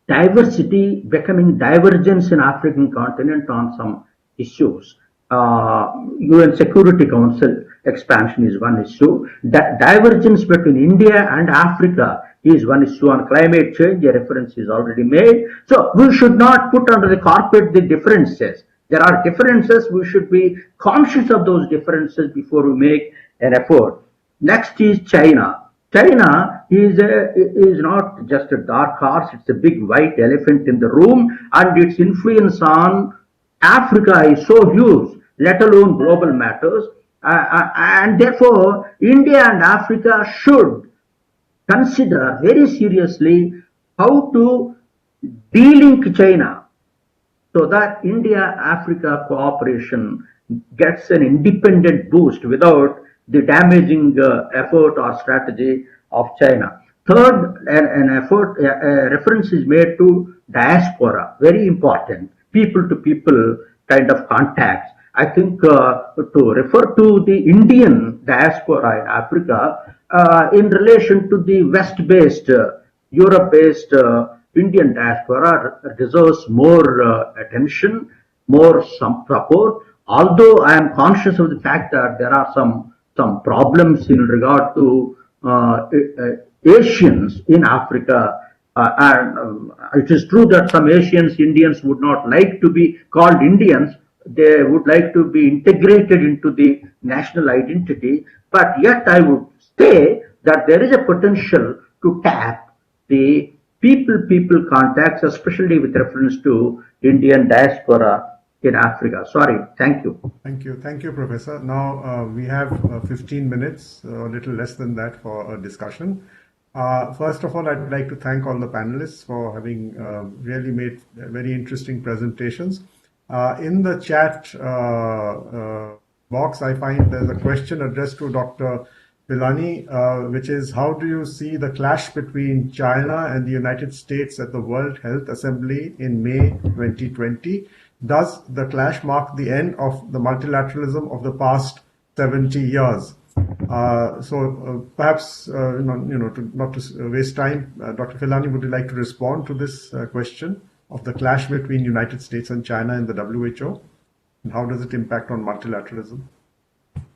E: diversity becoming divergence in African continent on some issues. UN Security Council expansion is one issue. Divergence between India and Africa is one issue. On climate change, a reference is already made. So we should not put under the carpet the differences. There are differences. We should be conscious of those differences before we make an effort. Next is China. China is not just a dark horse. It's a big white elephant in the room, and its influence on Africa is so huge, let alone global matters. And therefore, India and Africa should consider very seriously how to de-link China so that India-Africa cooperation gets an independent boost without the damaging effort or strategy of China. Third, a reference is made to diaspora, very important, people to people kind of contacts. I think to refer to the Indian diaspora in Africa in relation to the West-based, Europe-based Indian diaspora deserves more attention, more support. Although I am conscious of the fact that there are some problems in regard to Asians in Africa, and it is true that some Asians, Indians would not like to be called Indians. They would like to be integrated into the national identity. But yet I would say that there is a potential to tap the people contacts, especially with reference to Indian diaspora in Africa. Sorry, thank you.
B: Thank you, Professor. Now we have 15 minutes, a little less than that, for a discussion. First of all, I'd like to thank all the panelists for having really made very interesting presentations. In the chat box, I find there's a question addressed to Dr. Philani, which is, how do you see the clash between China and the United States at the World Health Assembly in May 2020? Does the clash mark the end of the multilateralism of the past 70 years? Perhaps, not to waste time, Dr. Philani, would you like to respond to this question of the clash between United States and China in the WHO? And how does it impact on multilateralism?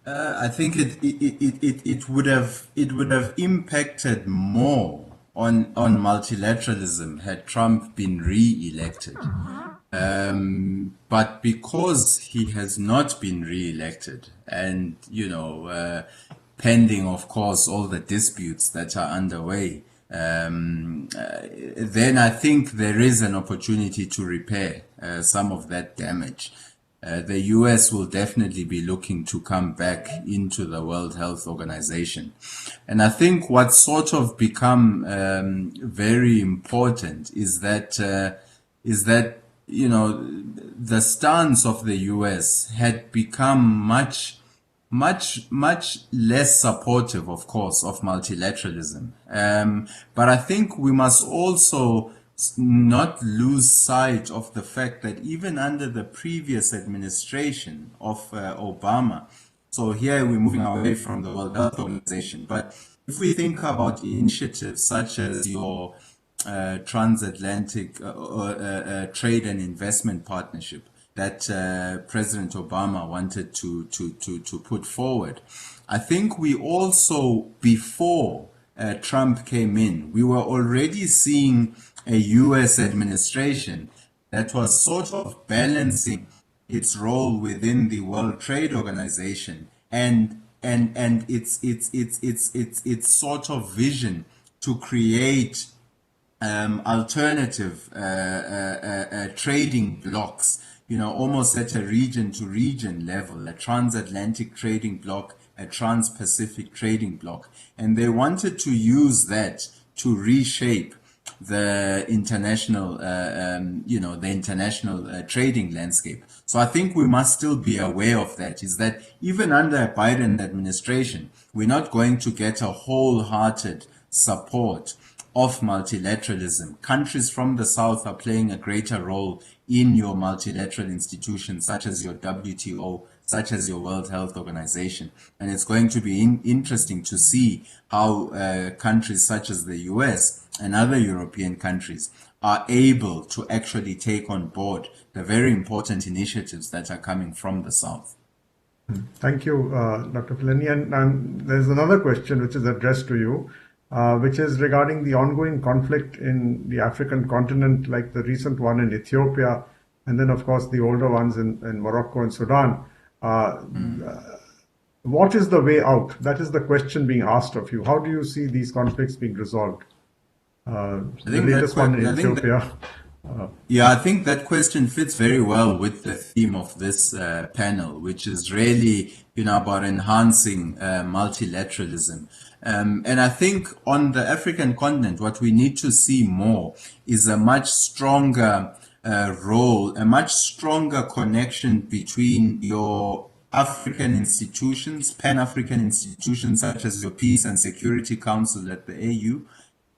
C: I think it would have impacted more on multilateralism had Trump been re-elected. But because he has not been re-elected, and pending, of course, all the disputes that are underway, then I think there is an opportunity to repair some of that damage. The US will definitely be looking to come back into the World Health Organization. And I think what's sort of become very important is that the stance of the US had become much less supportive, of course, of multilateralism. But I think we must also not lose sight of the fact that even under the previous administration of Obama, so here we're moving away from the World Health Organization, but if we think about initiatives such as your transatlantic trade and investment partnership that President Obama wanted to put forward, I think we also, before Trump came in, we were already seeing a US administration that was sort of balancing its role within the World Trade Organization and its sort of vision to create alternative trading blocks, almost at a region to region level, a transatlantic trading bloc, a trans-Pacific trading bloc. And they wanted to use that to reshape the international, trading landscape. So I think we must still be aware of that, is that even under a Biden administration, we're not going to get a wholehearted support of multilateralism. Countries from the South are playing a greater role in your multilateral institutions, such as your WTO, such as your World Health Organization. And it's going to be interesting to see how countries such as the US and other European countries are able to actually take on board the very important initiatives that are coming from the South.
B: Thank you, Dr. Philani. And there's another question which is addressed to you, which is regarding the ongoing conflict in the African continent, like the recent one in Ethiopia, and then, of course, the older ones in Morocco and Sudan. What is the way out? That is the question being asked of you. How do you see these conflicts being resolved? The latest one in Ethiopia.
C: I think that question fits very well with the theme of this panel, which is really, about enhancing multilateralism. And I think on the African continent, what we need to see more is a much stronger role, a much stronger connection between your African institutions, Pan-African institutions such as your Peace and Security Council at the AU,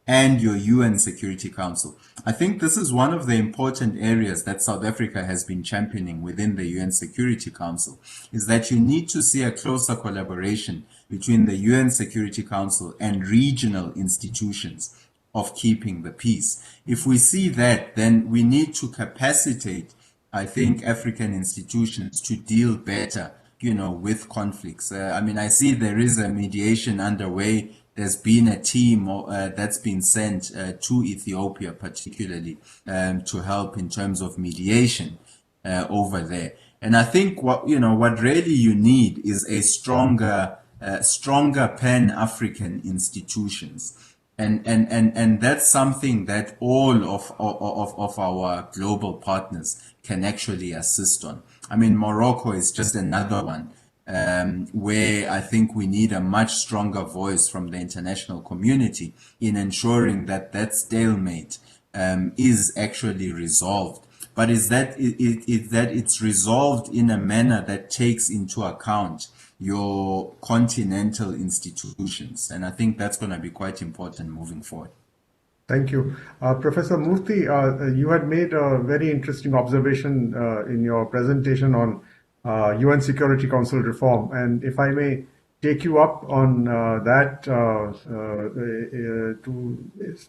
C: and your UN Security Council. I think this is one of the important areas that South Africa has been championing within the UN Security Council, is that you need to see a closer collaboration between the UN Security Council and regional institutions of keeping the peace. If we see that, then we need to capacitate, I think, African institutions to deal better, with conflicts. I see there is a mediation underway. There's been a team that's been sent to Ethiopia, particularly to help in terms of mediation over there. And I think what really you need is a stronger Pan-African institutions. And that's something that all of our global partners can actually assist on. Morocco is just another one where I think we need a much stronger voice from the international community in ensuring that that stalemate is actually resolved. But is that it's resolved in a manner that takes into account your continental institutions. And I think that's going to be quite important moving forward.
B: Thank you. Professor Murthy, you had made a very interesting observation in your presentation on UN Security Council reform. And if I may take you up on that to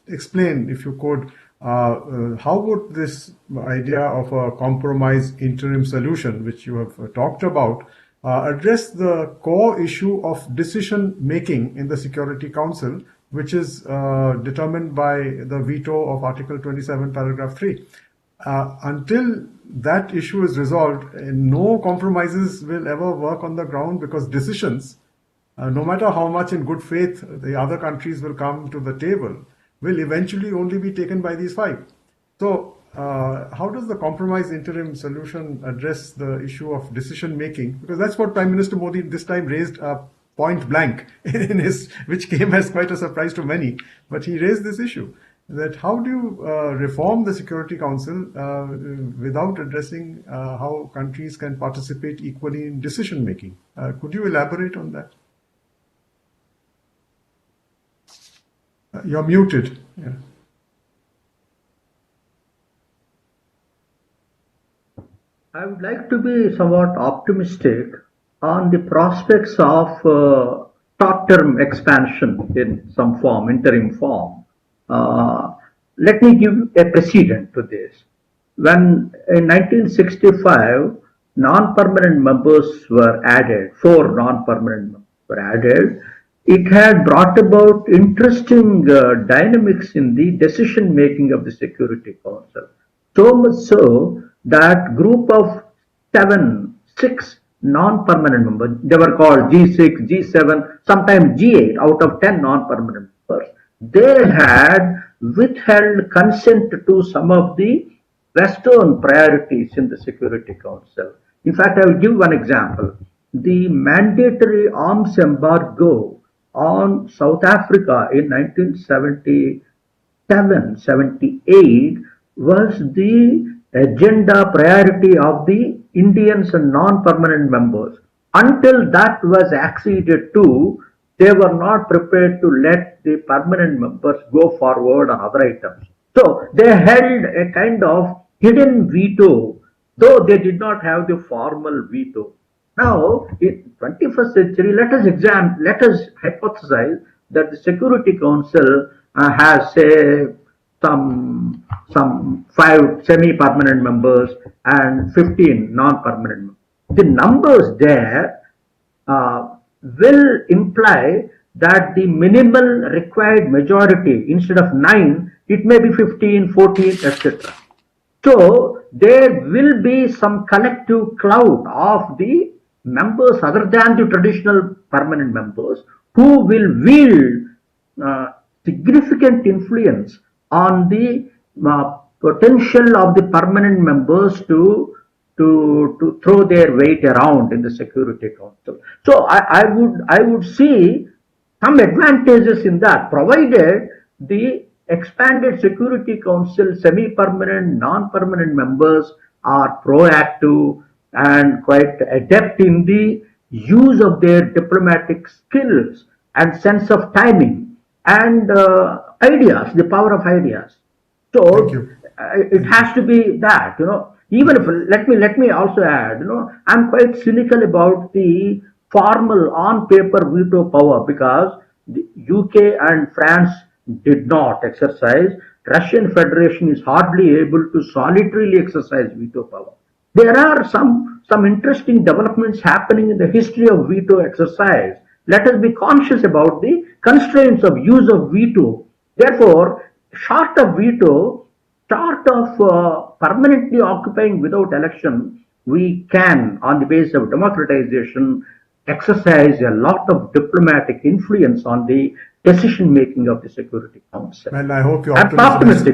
B: explain, if you could, how would this idea of a compromise interim solution, which you have talked about, address the core issue of decision making in the Security Council, which is determined by the veto of Article 27, paragraph 3. Until that issue is resolved, no compromises will ever work on the ground, because decisions, no matter how much in good faith the other countries will come to the table, will eventually only be taken by these five. So how does the compromise interim solution address the issue of decision making? Because that's what Prime Minister Modi this time raised point blank in his, which came as quite a surprise to many. But he raised this issue, that how do you reform the Security Council without addressing how countries can participate equally in decision making? Could you elaborate on that? You're muted. Yeah.
E: I would like to be somewhat optimistic on the prospects of short-term expansion in some form, interim form. Let me give a precedent to this. When in 1965, non-permanent members were added, 4 non-permanent members were added, it had brought about interesting dynamics in the decision making of the Security Council. So much so that group of 6 non-permanent members, they were called G6, G7, sometimes G8 out of 10 non-permanent members, they had withheld consent to some of the Western priorities in the Security Council. In fact, I will give one example. The mandatory arms embargo on South Africa in 1977-78 was the agenda priority of the Indians and non-permanent members. Until that was acceded to, they were not prepared to let the permanent members go forward on other items. So they held a kind of hidden veto, though they did not have the formal veto. Now, in 21st century, let us hypothesize that the Security Council has, say, some 5 semi-permanent members and 15 non-permanent members. The numbers there will imply that the minimal required majority, instead of 9, it may be 15, 14, etc. So there will be some collective cloud of the members other than the traditional permanent members who will wield significant influence on the potential of the permanent members to throw their weight around in the Security Council. So I would see some advantages in that, provided the expanded Security Council semi-permanent, non-permanent members are proactive and quite adept in the use of their diplomatic skills and sense of timing and ideas, the power of ideas.
B: Thank
E: So
B: you.
E: it has to be that, even if, let me also add, I'm quite cynical about the formal on paper veto power because the UK and France did not exercise. Russian Federation is hardly able to solitarily exercise veto power. There are some interesting developments happening in the history of veto exercise. Let us be conscious about the constraints of use of veto. Therefore, short of veto, short of permanently occupying without election, we can, on the basis of democratization, exercise a lot of diplomatic influence on the decision making of the Security Council.
B: Well, I hope your
E: I'm optimistic.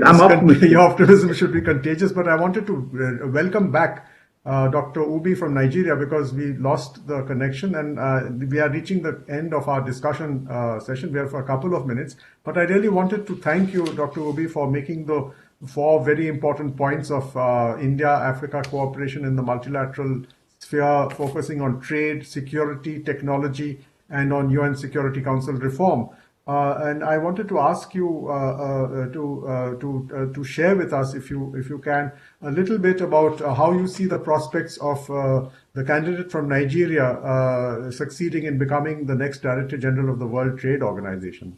B: your optimism should be contagious. But I wanted to welcome back Dr. Ubi from Nigeria because we lost the connection and we are reaching the end of our discussion session. We have for a couple of minutes. But I really wanted to thank you, Dr. Ubi, for making the 4 very important points of India-Africa cooperation in the multilateral sphere, focusing on trade, security, technology, and on UN Security Council reform. And I wanted to ask you to share with us, if you can, a little bit about how you see the prospects of the candidate from Nigeria succeeding in becoming the next Director General of the World Trade Organization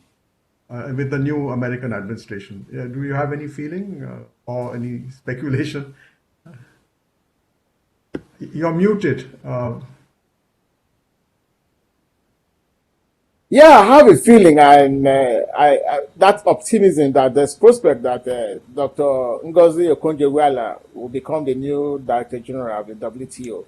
B: with the new American administration. Do you have any feeling or any speculation? You're muted.
D: Yeah, I have a feeling, and that optimism that there's prospect that Dr. Ngozi Okonjo-Iweala will become the new Director General of the WTO.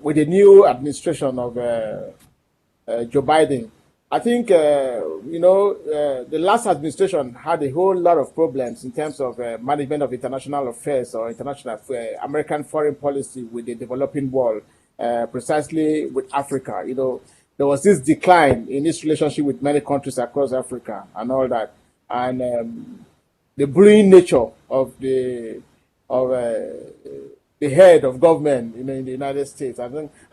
D: With the new administration of Joe Biden, I think the last administration had a whole lot of problems in terms of management of international affairs or international American foreign policy with the developing world, precisely with Africa. There was this decline in its relationship with many countries across Africa and all that, and the bullying nature of the head of government, in the United States. I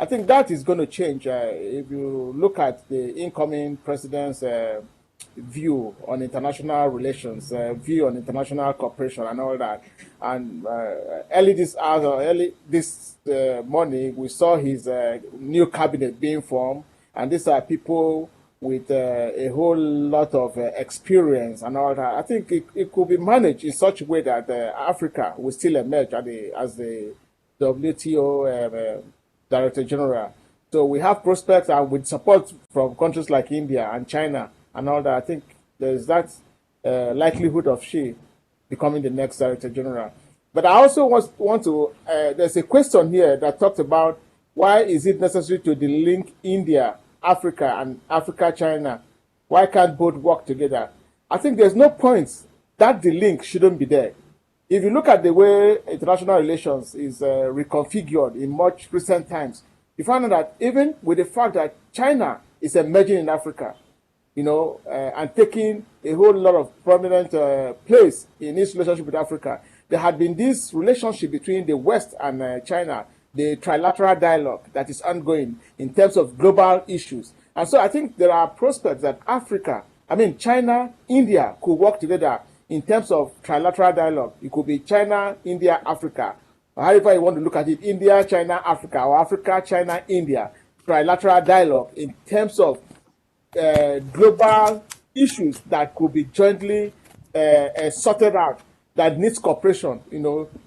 D: think that is going to change. If you look at the incoming president's view on international relations, view on international cooperation, and all that, and early this morning, we saw his new cabinet being formed. And these are people with a whole lot of experience and all that. I think it could be managed in such a way that Africa will still emerge as the WTO Director General. So we have prospects, and with support from countries like India and China and all that, I think there's that likelihood of she becoming the next Director General. But I also want to, there's a question here that talks about why is it necessary to delink India, Africa, and Africa, China? Why can't both work together? I think there's no point that the link shouldn't be there. If you look at the way international relations is reconfigured in much recent times, you find out that even with the fact that China is emerging in Africa, and taking a whole lot of prominent place in its relationship with Africa, there had been this relationship between the West and China, the trilateral dialogue that is ongoing in terms of global issues. And so I think there are prospects that China, India could work together in terms of trilateral dialogue. It could be China, India, Africa. However you want to look at it, India, China, Africa, or Africa, China, India, trilateral dialogue in terms of global issues that could be jointly sorted out, that needs cooperation,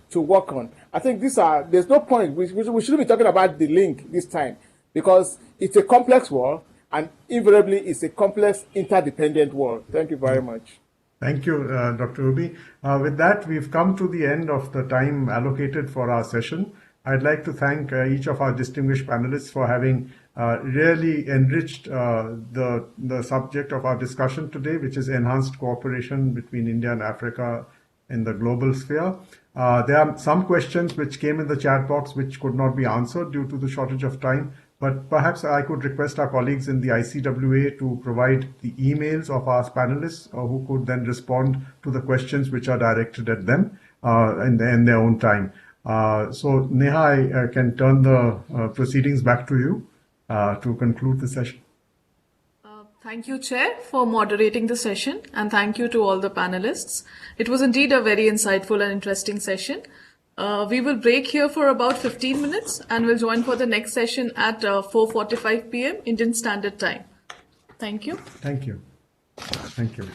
D: to work on. I think there's no point. We shouldn't be talking about the link this time because it's a complex world, and invariably it's a complex, interdependent world. Thank you very much.
B: Thank you, Dr. Ubi. With that, we've come to the end of the time allocated for our session. I'd like to thank each of our distinguished panelists for having really enriched the subject of our discussion today, which is enhanced cooperation between India and Africa in the global sphere. There are some questions which came in the chat box which could not be answered due to the shortage of time. But perhaps I could request our colleagues in the ICWA to provide the emails of our panelists who could then respond to the questions which are directed at them in their own time. So Neha, I can turn the proceedings back to you to conclude the session.
A: Thank you, Chair, for moderating the session, and thank you to all the panelists. It was indeed a very insightful and interesting session. We will break here for about 15 minutes and we'll join for the next session at 4:45 p.m. Indian Standard Time. Thank you.
B: Thank you. Thank you.